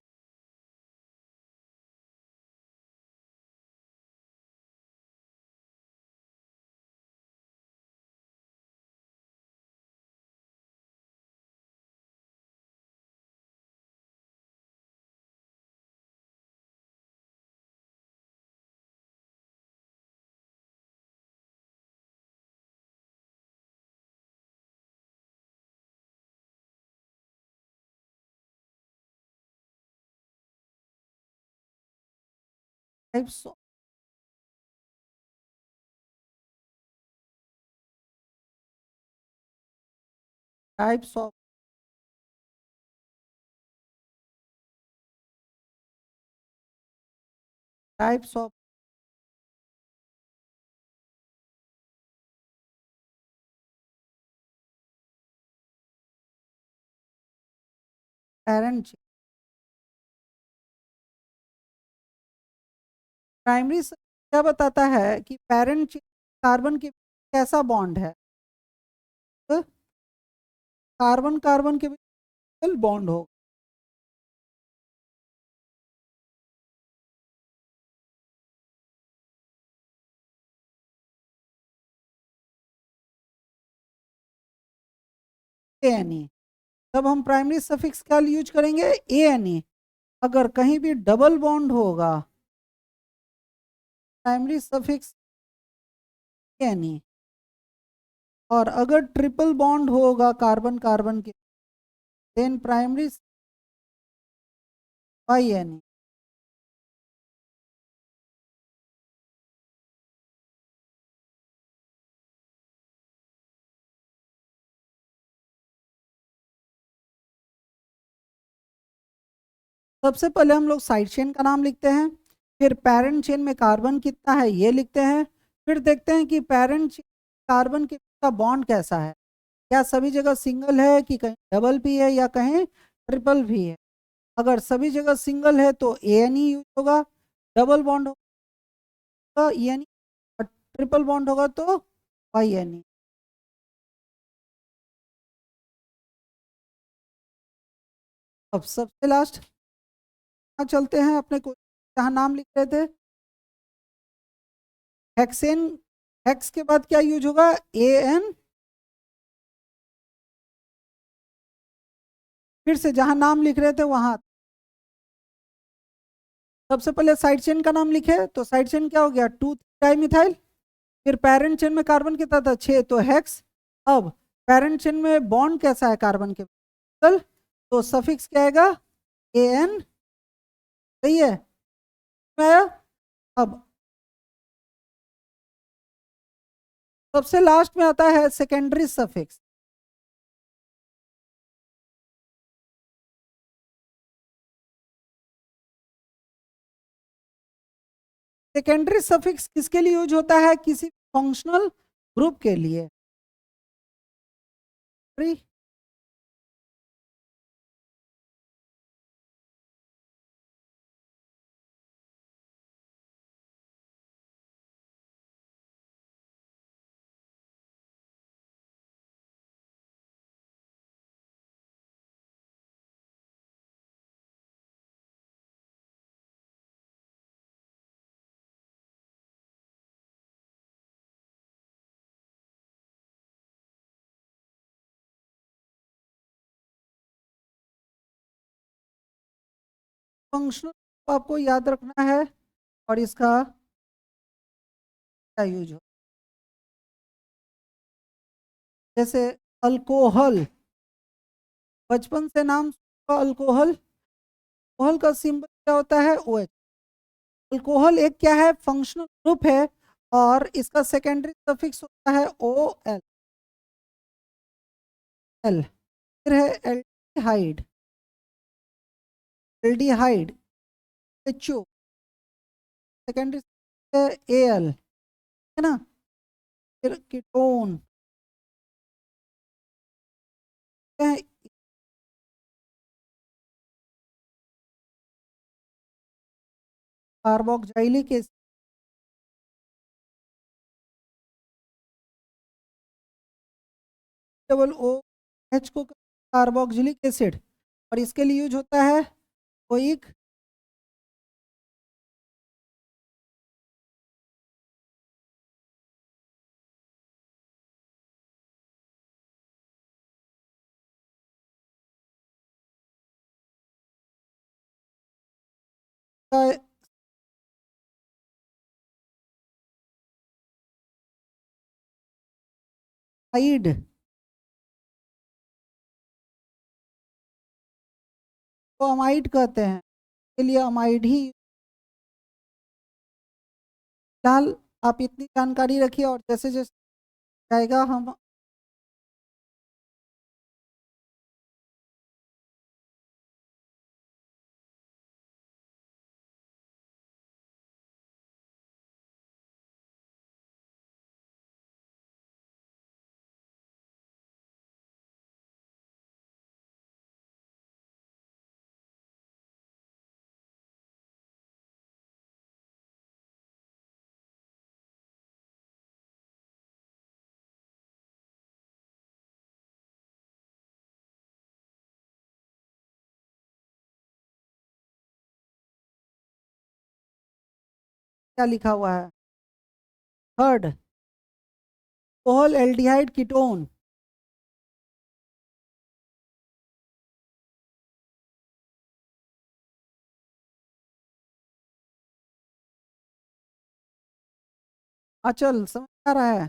Types types of types of parent. Primary क्या बताता है कि पेरेंट कार्बन के कैसा बॉन्ड है, तो कार्बन कार्बन के बीच बॉन्ड हो। ए एन ई, तब हम प्राइमरी सफिक्स क्या यूज करेंगे, ए एन ई। अगर कहीं भी डबल बॉन्ड होगा, primary suffix A N E. और अगर ट्रिपल बॉन्ड होगा कार्बन कार्बन के, then primary Y N E. सबसे पहले हम लोग साइड चेन का नाम लिखते हैं, फिर पेरेंट चेन में कार्बन कितना है ये लिखते हैं, फिर देखते हैं कि पेरेंट कार्बन का बॉन्ड कैसा है, क्या सभी जगह सिंगल है कि कहीं डबल भी है या कहीं ट्रिपल भी है। अगर सभी जगह सिंगल है तो ए एन ई यूज होगा, डबल बॉन्ड होगा ई एन ई, और ट्रिपल बॉन्ड होगा तो वाई एन ई। अब सबसे लास्ट चलते हैं अपने को जहाँ नाम लिख रहे थे, हेक्सेन। हेक्स के बाद क्या यूज होगा, ए एन। फिर से जहां नाम लिख रहे थे वहां सबसे पहले साइड चेन का नाम लिखे, तो साइड चेन क्या हो गया, 2 डाइमिथाइल। फिर पेरेंट चेन में कार्बन कितना था, 6, तो हेक्स। अब पेरेंट चेन में बॉन्ड कैसा है कार्बन के, कल, तो सफिक्स क्या आएगा, ए एन। सही है, आया। अब सबसे लास्ट में आता है सेकेंडरी सफिक्स। सेकेंडरी सफिक्स किसके लिए यूज होता है, किसी फंक्शनल ग्रुप के लिए। फंक्शनल आपको याद रखना है, और इसका क्या यूज हो, जैसे अल्कोहल, बचपन से नाम अल्कोहल। अल्कोहल का सिंबल क्या होता है, ओ एच। अल्कोहल एक क्या है, फंक्शनल ग्रुप है, और इसका सेकेंडरी सफिक्स होता है ओ एल एल। फिर है aldehyde, aldehyde H O, secondary A L, है ना। फिर ketone, carboxylic acid, double O H को कार्बोक्सिलिक एसिड, और इसके लिए यूज होता है कोइक का आइड, तो अमाइड कहते हैं, इसके लिए अमाइड ही फिलहाल आप इतनी जानकारी रखिए और जैसे जैसे जाएगा हम क्या लिखा हुआ है? Third, alcohol aldehyde ketone. अचल समझ आ रहा है?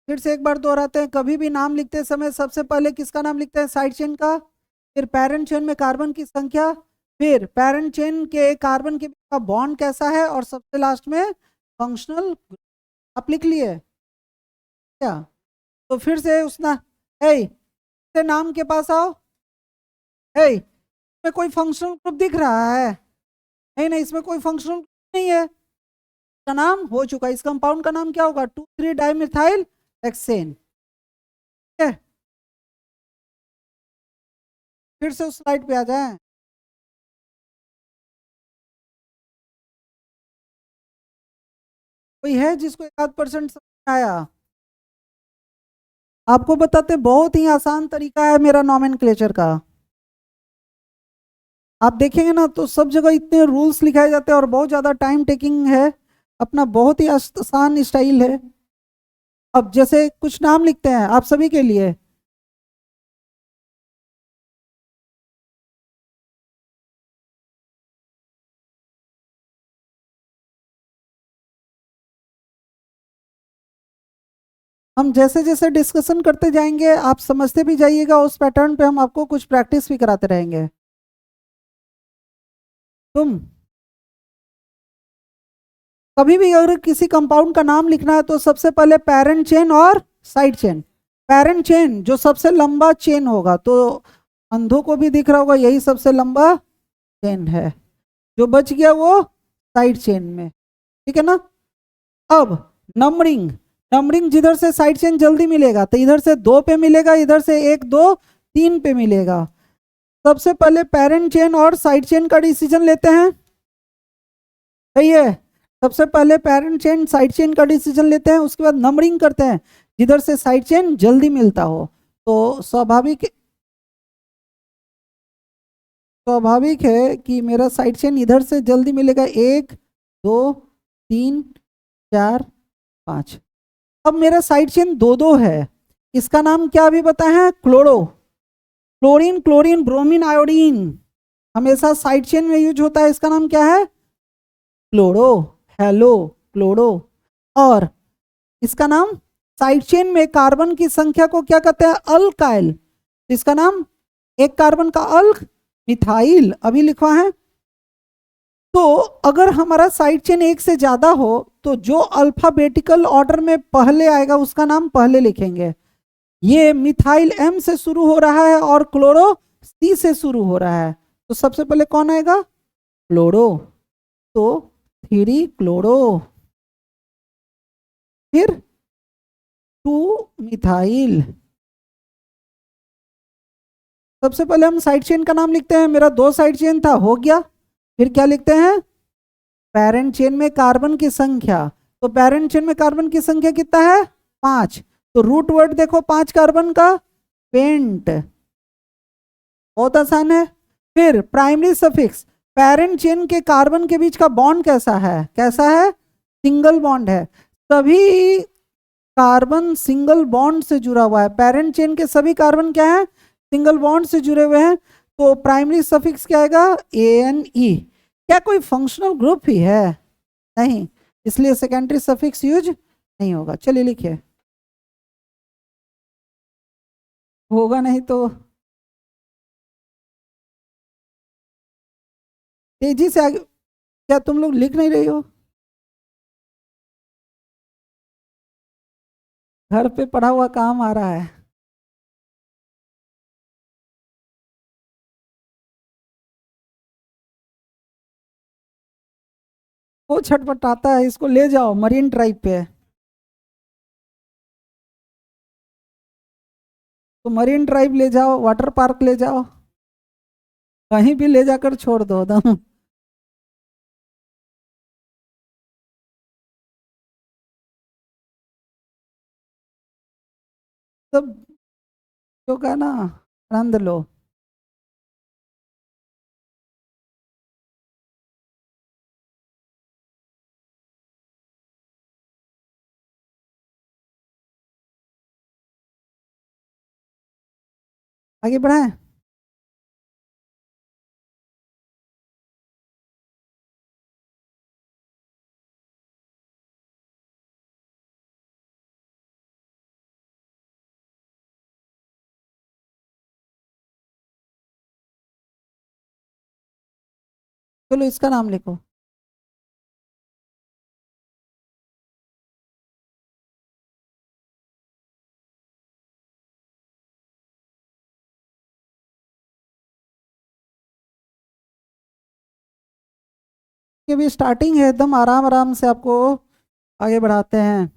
फिर से एक बार दोहराते हैं, कभी भी नाम लिखते समय सबसे पहले किसका नाम लिखते हैं? साइड चेन का। फिर पैरेंट चेन में कार्बन की संख्या, फिर पैरेंट चेन के कार्बन के बीच का बॉन्ड कैसा है, और सबसे लास्ट में फंक्शनल। आप लिख लिए क्या? तो फिर से उस ना, हे से नाम के पास आओ। हे, इसमें कोई फंक्शनल ग्रुप दिख रहा है? नहीं नहीं, इसमें कोई फंक्शनल ग्रुप नहीं है। का नाम हो चुका है, इस कंपाउंड का नाम क्या होगा? 2,3 डाइमिथाइल हेक्सेन। ठीक है, फिर से उस स्लाइड पे आ जाए। कोई है जिसको 1% समझ आया? आपको बताते, बहुत ही आसान तरीका है मेरा नॉमेनक्लेचर का। आप देखेंगे ना तो सब जगह इतने रूल्स लिखाए जाते हैं और बहुत ज़्यादा टाइम टेकिंग है। अपना बहुत ही आसान स्टाइल है। अब जैसे कुछ नाम लिखते हैं आप सभी के लिए। हम जैसे जैसे डिस्कशन करते जाएंगे आप समझते भी जाइएगा, उस पैटर्न पे हम आपको कुछ प्रैक्टिस भी कराते रहेंगे। तुम कभी भी अगर किसी कंपाउंड का नाम लिखना है तो सबसे पहले पैरेंट चेन और साइड चेन। पैरेंट चेन जो सबसे लंबा चेन होगा, तो अंधों को भी दिख रहा होगा यही सबसे लंबा चेन है। जो बच गया वो साइड चेन में। ठीक है ना? अब नंबरिंग, नंबरिंग जिधर से साइड चेन जल्दी मिलेगा तो इधर से 2 पे मिलेगा, इधर से 1 2 3 पे मिलेगा। सबसे पहले पेरेंट चेन और साइड चेन का डिसीजन लेते हैं। सही है, सबसे पहले पेरेंट चेन साइड चेन का डिसीजन लेते हैं, उसके बाद नंबरिंग करते हैं जिधर से साइड चेन जल्दी मिलता हो। तो स्वाभाविक स्वाभाविक है कि मेरा साइड चेन इधर से जल्दी मिलेगा। 1 2 3 4 5। अब मेरा साइड चेन 2 2 है। इसका नाम क्या अभी बताया है? Chloro. Chlorine chlorine bromine iodine हमेशा साइड चेन में यूज होता है। इसका नाम क्या है? क्लोरो। Hello, chloro. और इसका नाम साइड चेन में कार्बन की संख्या को क्या कहते हैं? अल्काइल। इसका नाम एक कार्बन का अल्क मिथाइल अभी लिखवा है। तो अगर हमारा साइड चेन 1 से ज्यादा हो तो जो अल्फाबेटिकल ऑर्डर में पहले आएगा उसका नाम पहले लिखेंगे। ये मिथाइल एम से शुरू हो रहा है और क्लोरो सी से शुरू हो रहा है, तो सबसे पहले कौन आएगा? क्लोरो। तो 3 क्लोरो, फिर 2 मिथाइल। सबसे पहले हम साइड चेन का नाम लिखते हैं। मेरा 2 साइड चेन था, हो गया। फिर क्या लिखते हैं? पेरेंट चेन में कार्बन की संख्या। तो पेरेंट चेन में कार्बन की संख्या कितना है? 5। तो रूट वर्ड देखो 5 कार्बन का, पेंट। बहुत आसान है। फिर प्राइमरी सफिक्स, पेरेंट चेन के कार्बन के बीच का बॉन्ड कैसा है? कैसा है? सिंगल बॉन्ड है। सभी कार्बन सिंगल बॉन्ड से जुड़ा हुआ है। पेरेंट चेन के सभी कार्बन क्या है? सिंगल बॉन्ड से जुड़े हुए हैं। तो प्राइमरी सफिक्स क्या आएगा? ANE। क्या कोई फंक्शनल ग्रुप ही है? नहीं, इसलिए सेकेंडरी सफिक्स यूज नहीं होगा। चलिए लिखिए। होगा नहीं तो तेजी से आगे। क्या तुम लोग लिख नहीं रही हो? घर पे पड़ा हुआ काम आ रहा है। वो छटपटाता है, इसको ले जाओ मरीन ड्राइव पे। तो मरीन ड्राइव ले जाओ, वाटर पार्क ले जाओ, कहीं भी ले जाकर छोड़ दो दम। सब जो का ना आनंद लो। आगे बढ़ाएं। चलो इसका नाम लिखो। ये भी स्टार्टिंग है, एकदम आराम आराम से आपको आगे बढ़ाते हैं।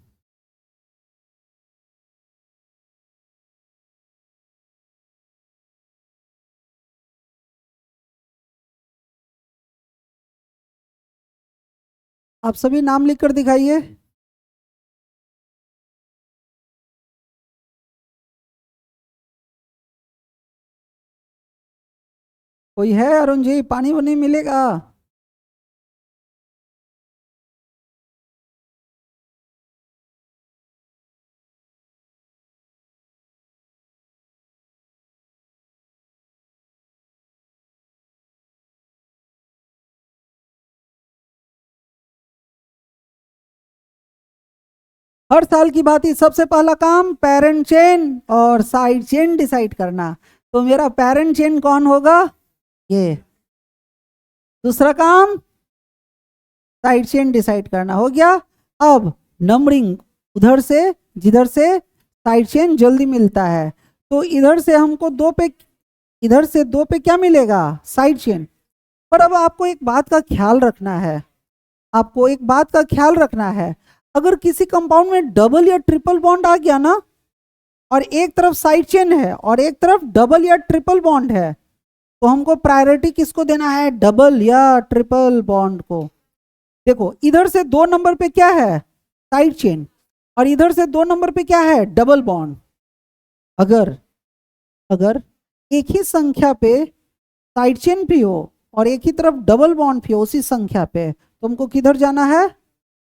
आप सभी नाम लिखकर दिखाइए। कोई है अरुण जी, पानी वानी मिलेगा? हर साल की बात ही, सबसे पहला काम पेरेंट चेन और साइड चेन डिसाइड करना। तो मेरा पेरेंट चेन कौन होगा? ये। दूसरा काम साइड चेन डिसाइड करना हो गया। अब नंबरिंग उधर से, जिधर से साइड चेन जल्दी मिलता है, तो इधर से हमको दो पे, इधर से दो पे क्या मिलेगा? Side chain. पर अब आपको एक बात का ख्याल रखना है, आपको एक बात का ख्याल रखना है, अगर किसी कंपाउंड में डबल या ट्रिपल बॉन्ड आ गया ना, और एक तरफ साइड चेन है और एक तरफ डबल या ट्रिपल बॉन्ड है, तो हमको प्रायोरिटी किसको देना है? डबल या ट्रिपल बॉन्ड को। देखो इधर से दो नंबर पे क्या है? साइड चेन, और इधर से दो नंबर पे क्या है? Double bond. अगर अगर एक ही संख्या पे साइड चेन भी हो और एक ही तरफ डबल बॉन्ड भी हो उसी संख्या पे, तो हमको किधर जाना है?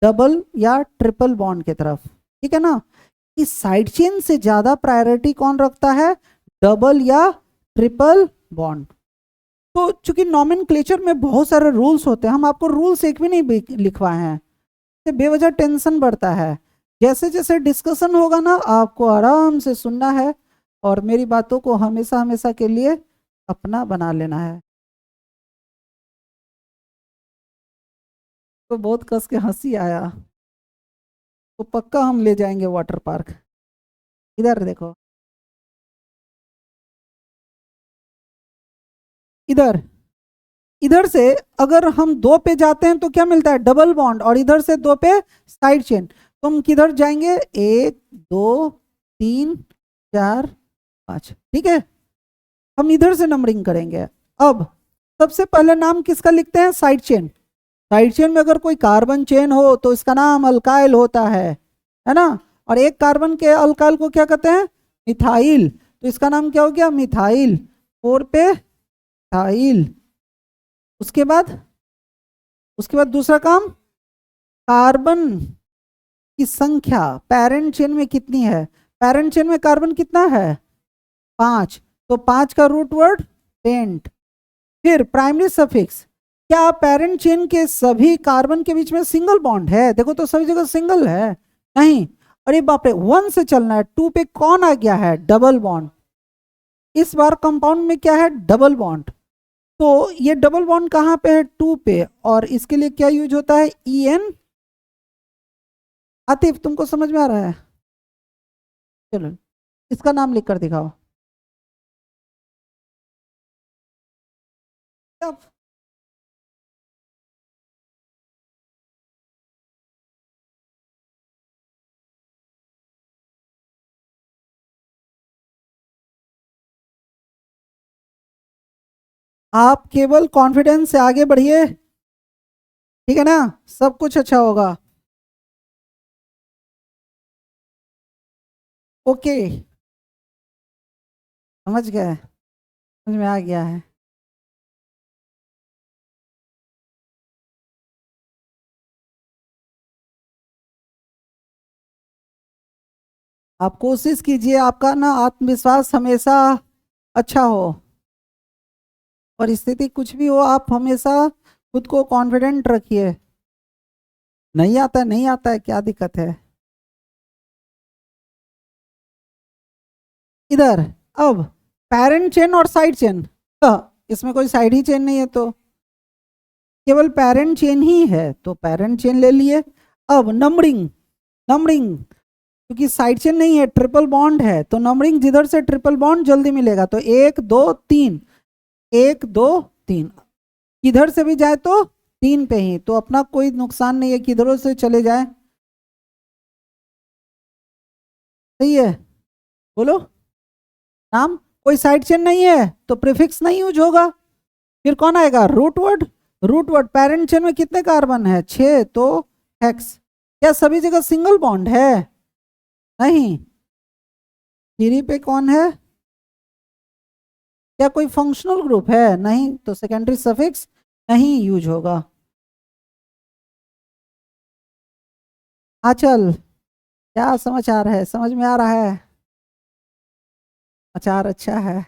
डबल या ट्रिपल बॉन्ड की तरफ। ठीक है ना? इस साइड चेन से ज्यादा प्रायोरिटी कौन रखता है? डबल या ट्रिपल बॉन्ड। तो चूंकि नॉमेनक्लेचर में बहुत सारे रूल्स होते हैं, हम आपको रूल्स एक भी नहीं लिखवाए हैं, इससे बेवजह टेंशन बढ़ता है। जैसे जैसे डिस्कशन होगा ना, आपको आराम से सुनना है और मेरी बातों को हमेशा हमेशा के लिए अपना बना लेना है। तो बहुत कस के हंसी आया, तो पक्का हम ले जाएंगे वाटर पार्क। इधर देखो, इधर, इधर से अगर हम दो पे जाते हैं तो क्या मिलता है? डबल बॉन्ड, और इधर से दो पे साइड चेन। तो हम किधर जाएंगे? एक, दो, तीन, चार, पाँच। ठीक है, हम इधर से नंबरिंग करेंगे। अब सबसे पहले नाम किसका लिखते हैं? Side chain. साइड चेन में अगर कोई कार्बन चेन हो तो इसका नाम अल्काइल होता है ना? और एक कार्बन के अल्काइल को क्या कहते हैं? मिथाइल। तो इसका नाम क्या हो गया? मिथाइल। फोर पे मिथाइल। उसके बाद, उसके बाद दूसरा काम, कार्बन की संख्या पेरेंट चेन में कितनी है? पेरेंट चेन में कार्बन कितना है? पांच। तो पांच का रूट वर्ड पेंट। फिर प्राइमरी सफिक्स, क्या पेरेंट चेन के सभी कार्बन के बीच में सिंगल बॉन्ड है? देखो तो सभी जगह सिंगल है, नहीं। अरे बाप रे, वन से चलना है। टू पे कौन आ गया है? Double bond. इस बार कंपाउंड में क्या है? Double bond. तो ये डबल बॉन्ड कहाँ पे है? टू पे, और इसके लिए क्या यूज होता है? E N. आतिफ तुमको समझ में आ रहा है? चलो इसका नाम लिख कर दिखाओ। अब आप केवल कॉन्फिडेंस से आगे बढ़िए, ठीक है ना, सब कुछ अच्छा होगा। ओके, समझ गए, समझ में आ गया है। आप कोशिश कीजिए आपका ना आत्मविश्वास हमेशा अच्छा हो, और स्थिति कुछ भी हो आप हमेशा खुद को कॉन्फिडेंट रखिए। नहीं आता है, नहीं आता है, क्या दिक्कत है। इधर अब पेरेंट चेन और साइड चेन, इसमें कोई साइड ही चेन नहीं है तो केवल पेरेंट चेन ही है, तो पेरेंट चेन ले लिए। अब नंबरिंग, नंबरिंग क्योंकि साइड चेन नहीं है, ट्रिपल बॉन्ड है, तो नंबरिंग जिधर से ट्रिपल बॉन्ड जल्दी मिलेगा, तो 1 2 3, 1 2 3, किधर से भी जाए तो 3 पे ही, तो अपना कोई नुकसान नहीं है किधरों से चले जाए। सही है, बोलो। नाम कोई साइड चेन नहीं है तो प्रीफिक्स नहीं यूज होगा, फिर कौन आएगा, root word. Root word parent chain में कितने कार्बन है, 6, तो हेक्स। क्या सभी जगह सिंगल बॉन्ड है, नहीं। 3 पे कौन है, क्या कोई फंक्शनल ग्रुप है, नहीं, तो सेकेंडरी सफिक्स नहीं यूज होगा। हाँ चल, क्या समाचार है, समझ में आ रहा है। समाचार अच्छा है।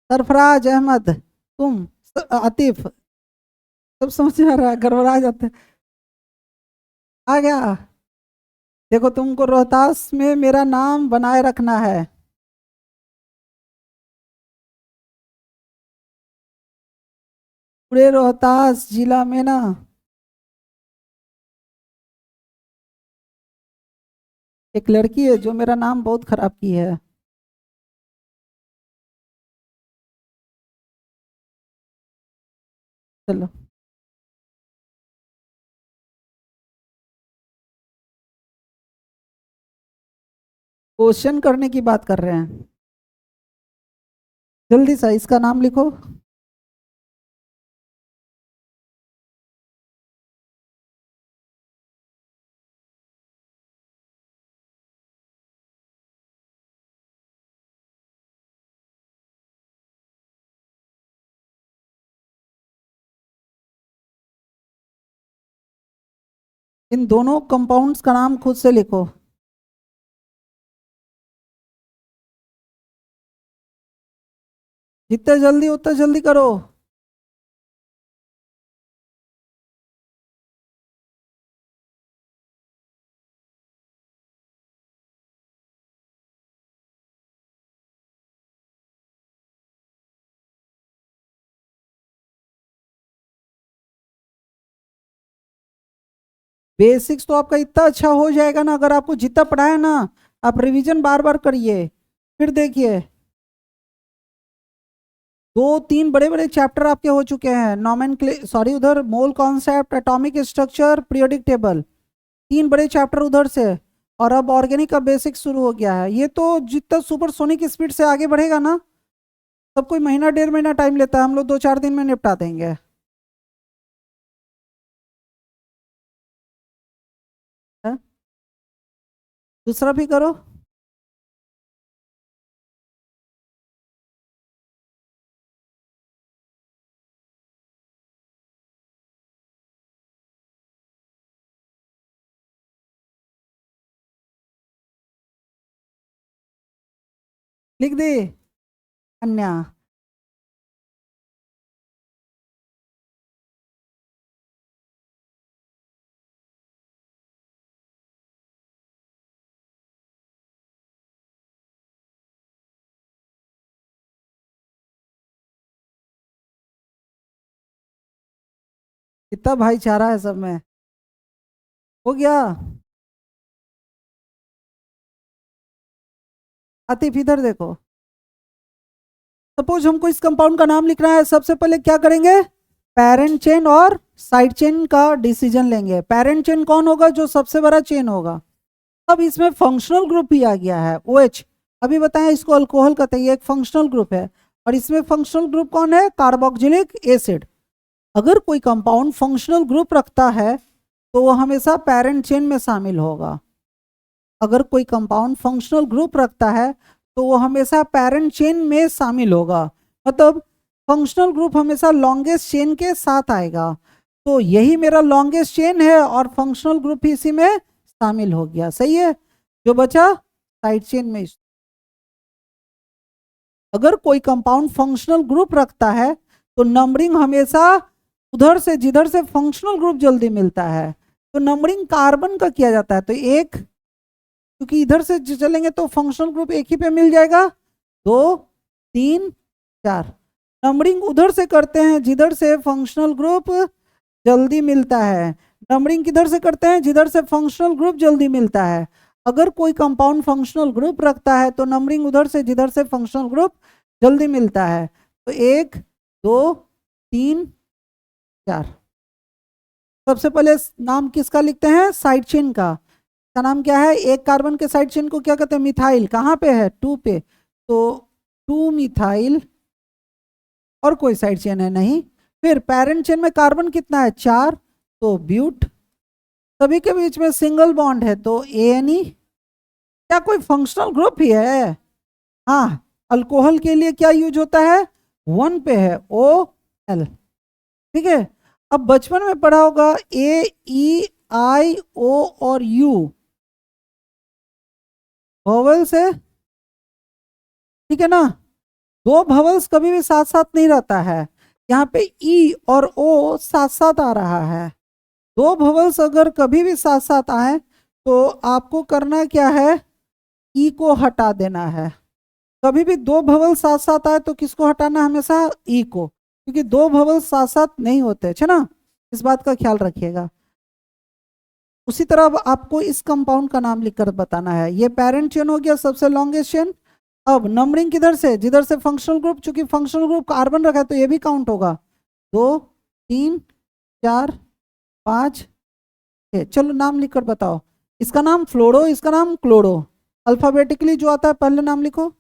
सरफराज अहमद, तुम, आतिफ, सब समझ में आ रहा है, गड़बड़ा जाते हैं। आ गया। देखो तुमको रोहतास में मेरा नाम बनाए रखना है। पूरे रोहतास जिला में ना एक लड़की है जो मेरा नाम बहुत खराब की है। चलो, क्वेश्चन करने की बात कर रहे हैं, जल्दी से इसका नाम लिखो। इन दोनों कंपाउंड्स का नाम खुद से लिखो। जितने जल्दी उतना जल्दी करो। बेसिक्स तो आपका इतना अच्छा हो जाएगा ना, अगर आपको जितना पढ़ाया ना, आप रिवीजन बार बार करिए। फिर देखिए 2 3 बड़े बड़े चैप्टर आपके हो चुके हैं, सॉरी उधर mole concept, atomic structure, periodic table, 3 बड़े चैप्टर उधर से। और अब ऑर्गेनिक का बेसिक शुरू हो गया है, ये तो जितना सुपरसोनिक स्पीड से आगे बढ़ेगा ना, सब कोई महीना 1.5 महीना टाइम लेता है, हम लोग 2 4 दिन में निपटा देंगे। है? दूसरा भी करो। लिख दे, कन्या। कितना भाईचारा है सब में। हो गया। आतिफ इधर देखो, सपोज हमको इस कंपाउंड का नाम लिखना है, सबसे पहले क्या करेंगे, पेरेंट चेन और साइड चेन का डिसीजन लेंगे। पेरेंट चेन कौन होगा, जो सबसे बड़ा चेन होगा। अब इसमें फंक्शनल ग्रुप भी आ गया है, OH। अभी बताएं, इसको अल्कोहल कहते हैं, ये एक फंक्शनल ग्रुप है। और इसमें फंक्शनल ग्रुप कौन है, कार्बोक्सिलिक एसिड। अगर कोई कंपाउंड फंक्शनल ग्रुप रखता है तो वो हमेशा पेरेंट चेन में शामिल होगा। अगर कोई कंपाउंड फंक्शनल ग्रुप रखता है तो वो हमेशा पेरेंट चेन में शामिल होगा, मतलब फंक्शनल ग्रुप हमेशा लॉन्गेस्ट चेन के साथ आएगा। तो यही मेरा लॉन्गेस्ट चेन है और फंक्शनल ग्रुप ही इसी में शामिल हो गया, सही है। जो बचा साइड चेन में। अगर कोई कंपाउंड फंक्शनल ग्रुप रखता है तो नंबरिंग हमेशा उधर से जिधर से फंक्शनल ग्रुप जल्दी मिलता है, तो नंबरिंग कार्बन का किया जाता है। तो एक, क्योंकि इधर से चलेंगे तो फंक्शनल ग्रुप एक ही पे मिल जाएगा, 2 3 4। नंबरिंग उधर से करते हैं जिधर से फंक्शनल ग्रुप जल्दी मिलता है। नंबरिंग किधर से करते हैं, जिधर से फंक्शनल ग्रुप जल्दी मिलता है। अगर कोई कंपाउंड फंक्शनल ग्रुप रखता है तो नंबरिंग उधर से जिधर से फंक्शनल ग्रुप जल्दी मिलता है। तो 1 2 3 4। सबसे पहले नाम किसका लिखते हैं, साइड चेन का नाम क्या है। एक कार्बन के साइड चेन को क्या कहते हैं, मिथाइल। कहाँ पे है, 2 पे। तो 2 मिथाइल। और कोई साइड चेन है नहीं। फिर पेरेंट चेन में कार्बन कितना है, 4, तो ब्यूट। सभी के बीच में सिंगल बॉन्ड है तो ANE। क्या कोई फंक्शनल ग्रुप ही है, हाँ। अल्कोहल के लिए क्या यूज होता है, 1 पे है OL, ठीक है। अब बचपन में पढ़ा होगा AEIO और U वोवेल्स है, ठीक है ना। दो वोवेल्स कभी भी साथ साथ नहीं रहता है। यहाँ पे E और O साथ साथ आ रहा है। दो वोवेल्स अगर कभी भी साथ साथ आए तो आपको करना क्या है, E को हटा देना है। कभी भी दो वोवेल साथ साथ आए तो किसको हटाना, हमेशा E को, क्योंकि दो वोवेल साथ साथ नहीं होते, है ना। इस बात का ख्याल रखिएगा। उसी तरह अब आपको इस कंपाउंड का नाम लिखकर बताना है। ये पेरेंट चेन हो गया, सबसे लॉन्गेस्ट चेन। अब नंबरिंग किधर से, जिधर से फंक्शनल ग्रुप, चूंकि फंक्शनल ग्रुप कार्बन रखा है तो ये भी काउंट होगा, 2 3 4 5 6। चलो नाम लिखकर बताओ। इसका नाम फ्लोरो, इसका नाम क्लोरो। अल्फाबेटिकली जो आता है पहले नाम लिखो।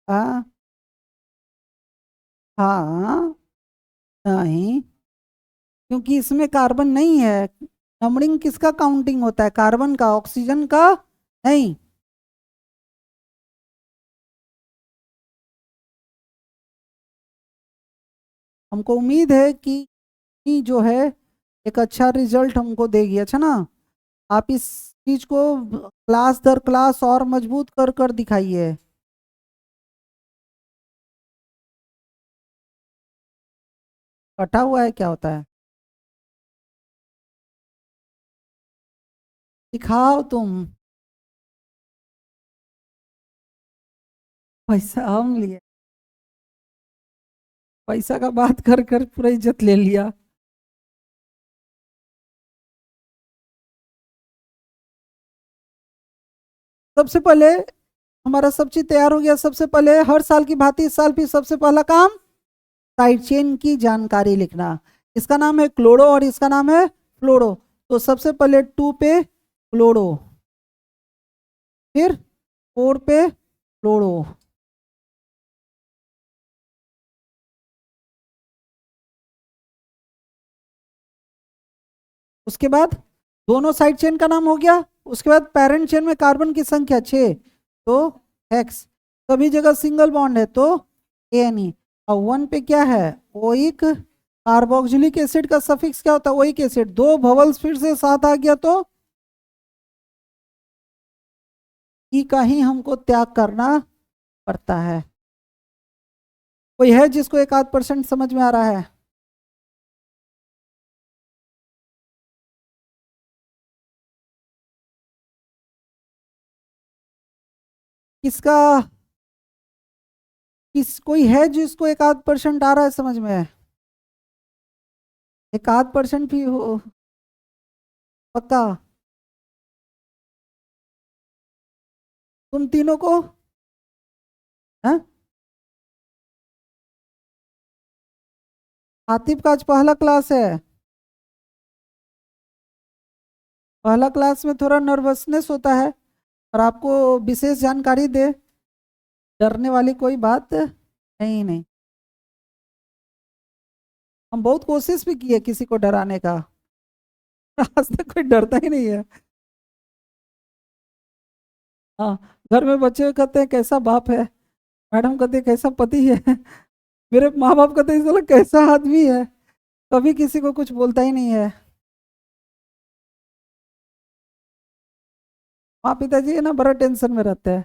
हाँ हाँ, नहीं, क्योंकि इसमें कार्बन नहीं है। नंबरिंग किसका काउंटिंग होता है, कार्बन का, ऑक्सीजन का नहीं। हमको उम्मीद है कि जो है एक अच्छा रिजल्ट हमको देगी, अच्छा ना। आप इस चीज को क्लास दर क्लास और मजबूत कर कर दिखाइए। कटा हुआ है क्या होता है, दिखाओ तुम। पैसा हम लिए, पैसा का बात कर कर पूरा इज्जत ले लिया। सबसे पहले हमारा सब चीज तैयार हो गया। सबसे पहले हर साल की भांति इस साल भी सबसे पहला काम साइड चेन की जानकारी लिखना। इसका नाम है क्लोरो और इसका नाम है फ्लोरो। तो सबसे पहले 2 पे क्लोरो, फिर 4 पे फ्लोरो। उसके बाद दोनों साइड चेन का नाम हो गया। उसके बाद पेरेंट चेन में कार्बन की संख्या 6, तो हेक्स। सभी जगह सिंगल बॉन्ड है तो ANE। और 1 पे क्या है, ओइक। कार्बोक्सिलिक एसिड का सफिक्स क्या होता है, ओइक एसिड। दो वोवेल्स फिर से साथ आ गया तो ई का ही हमको त्याग करना पड़ता है। कोई है जिसको 1-8% समझ में आ रहा है। किसका कोई है जिसको 1-8% आ रहा है समझ में? 1-8% भी हो पक्का? तुम तीनों को? हैं? आतिफ का आज पहला क्लास है। पहला क्लास में थोड़ा नर्वसनेस होता है और आपको विशेष जानकारी दे, डरने वाली कोई बात नहीं नहीं। हम बहुत कोशिश भी किए किसी को डराने का, आज तक कोई डरता ही नहीं है। हाँ, घर में बच्चे कहते हैं कैसा बाप है, मैडम कहते हैं कैसा पति है, मेरे माँ बाप कहते हैं साला कैसा आदमी है, कभी किसी को कुछ बोलता ही नहीं है। माँ पिताजी है ना बड़ा टेंशन में रहते हैं।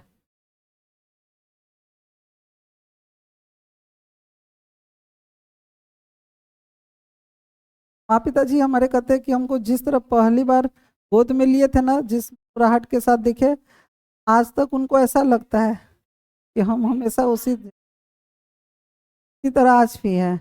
माँ पिताजी हमारे कहते हैं कि हमको जिस तरह पहली बार गोद में लिए थे ना, जिस मुस्कुराहट के साथ दिखे, आज तक उनको ऐसा लगता है कि हम हमेशा उसी तरह आज भी हैं।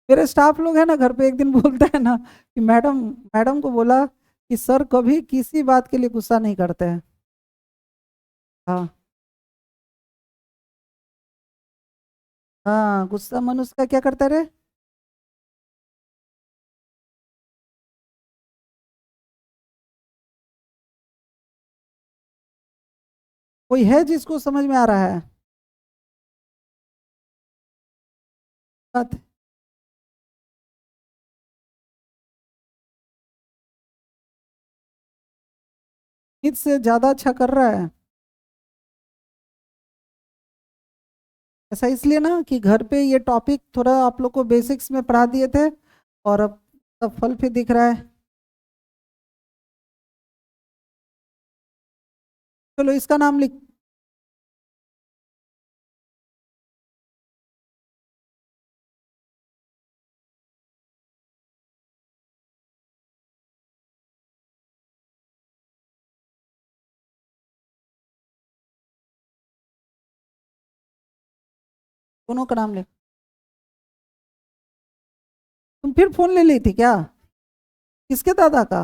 मेरे स्टाफ लोग हैं ना घर पे, एक दिन बोलता है ना कि मैडम मैडम को बोला कि सर कभी किसी बात के लिए गुस्सा नहीं करते हैं। हाँ हाँ, गुस्सा मनुष्य का क्या करता रे? कोई है जिसको समझ में आ रहा है बात? से ज्यादा अच्छा कर रहा है। ऐसा इसलिए ना कि घर पे ये टॉपिक थोड़ा आप लोग को बेसिक्स में पढ़ा दिए थे और अब सब फल पे दिख रहा है। चलो इसका नाम लिख। दोनों का नाम लिख। तुम फिर फोन ले ली थी क्या? किसके दादा का?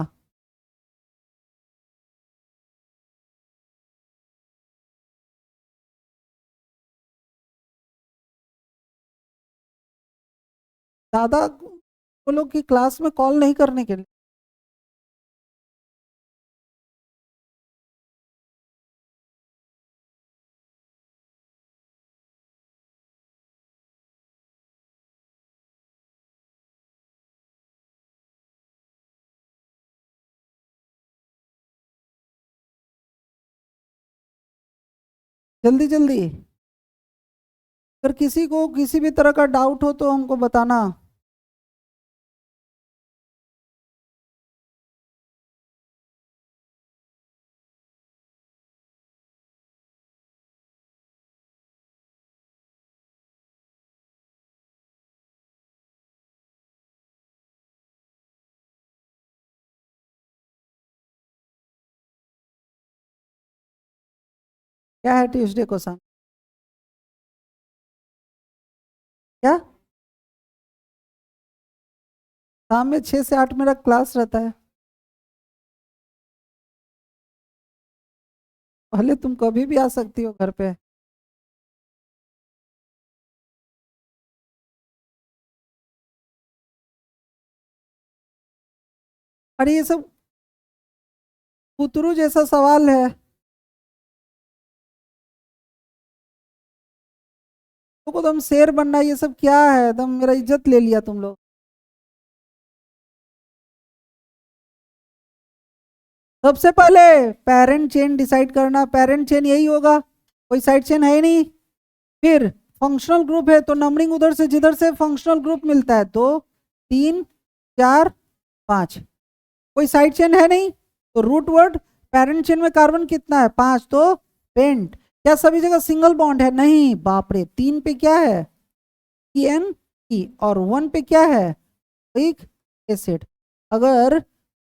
दादा बोलो कि क्लास में कॉल नहीं करने के लिए। जल्दी जल्दी। अगर किसी को किसी भी तरह का डाउट हो तो हमको बताना। क्या है ट्यूसडे को शाम? क्या? शाम में 6 से 8 मेरा क्लास रहता है। पहले तुम कभी भी आ सकती हो घर पे। अरे ये सब पुतरू जैसा सवाल है। तुमको तुम शेर बनना, ये सब क्या है? तुम मेरा इज्जत ले लिया तुम लोग। सबसे पहले पेरेंट चेन डिसाइड करना, पेरेंट चेन यही होगा, कोई साइड चेन है ही नहीं। फिर फंक्शनल ग्रुप है तो नंबरिंग उधर से जिधर से फंक्शनल ग्रुप मिलता है, 2 3 4 5। कोई साइड चेन है नहीं तो रूट वर्ड। पेरेंट चेन में कार्बन कितना है? 5, तो पेंट। क्या सभी जगह सिंगल बॉन्ड है? नहीं, बाप रे। 3 पे क्या है? N E. और 1 पे क्या है? Uric acid. अगर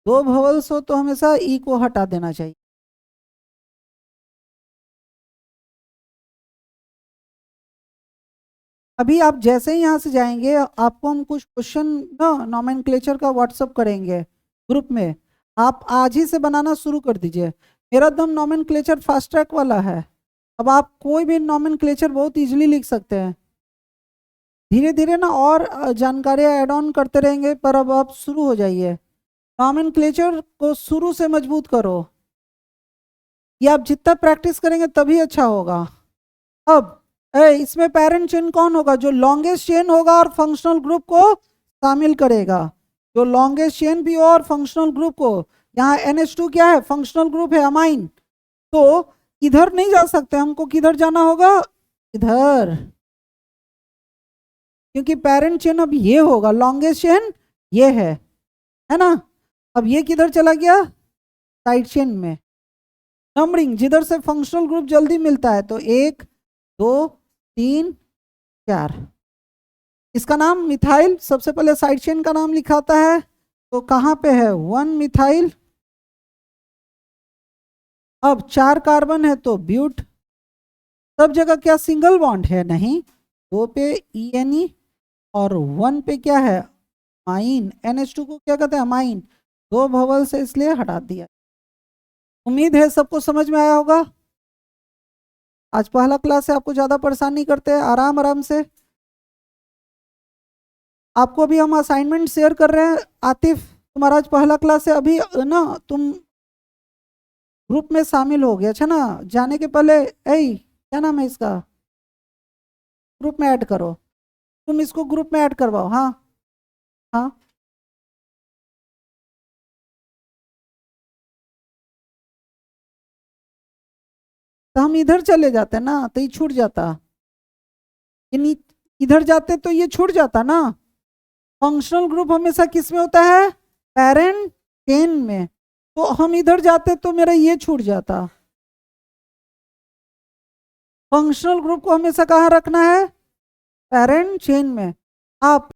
दो वोवेल्स हो तो हमेशा ई को हटा देना चाहिए। अभी आप जैसे ही यहाँ से जाएंगे आपको हम कुछ क्वेश्चन ना नॉमेनक्लेचर का व्हाट्सअप करेंगे ग्रुप में, आप आज ही से बनाना शुरू कर दीजिए। मेरा एकदम नॉमेनक्लेचर फास्ट ट्रैक वाला है। अब आप कोई भी नॉमेनक्लेचर बहुत इजीली लिख सकते हैं। धीरे धीरे ना और जानकारियाँ ऐड ऑन करते रहेंगे, पर अब आप शुरू हो जाइए। नॉमेनक्लेचर को शुरू से मजबूत करो, ये आप जितना प्रैक्टिस करेंगे तभी अच्छा होगा। अब इसमें पेरेंट चेन कौन होगा? जो लॉन्गेस्ट चेन होगा और फंक्शनल ग्रुप को शामिल करेगा। जो लॉन्गेस्ट चेन भी हो और फंक्शनल ग्रुप को, यहाँ NH2 क्या है? फंक्शनल ग्रुप है, अमाइन। तो इधर नहीं जा सकते, हमको किधर जाना होगा? इधर, क्योंकि पेरेंट चेन अब ये होगा, लॉन्गेस्ट चेन ये है ना। अब ये किधर चला गया? साइड चेन में। नंबरिंग जिधर से फंक्शनल ग्रुप जल्दी मिलता है, तो 1 2 3 4। इसका नाम मिथाइल, सबसे पहले साइड चेन का नाम लिखाता है, तो कहाँ पे है? 1 मिथाइल। अब 4 कार्बन है तो ब्यूट। सब जगह क्या सिंगल बॉन्ड है? नहीं। 2 पे ENE और 1 पे क्या है? माइन। NH2 को क्या कहते हैं? माइन। 2 वोवेल से इसलिए हटा दिया। उम्मीद है सबको समझ में आया होगा। आज पहला क्लास है, आपको ज़्यादा परेशान नहीं करते, आराम आराम से। आपको अभी हम असाइनमेंट शेयर कर रहे हैं। आतिफ, तुम्हारा आज पहला क्लास है, अभी ना तुम ग्रुप में शामिल हो गया, अच्छा ना। जाने के पहले क्या नाम है इसका, ग्रुप में ऐड करो। तुम इसको ग्रुप में ऐड करवाओ। हाँ हाँ, तो हम इधर चले जाते ना तो ये छूट जाता। इधर जाते तो ये छूट जाता ना। फंक्शनल ग्रुप हमेशा किस में होता है? पेरेंट चेन में। तो हम इधर जाते तो मेरा ये छूट जाता। फंक्शनल ग्रुप को हमेशा कहाँ रखना है? पेरेंट चेन में। आप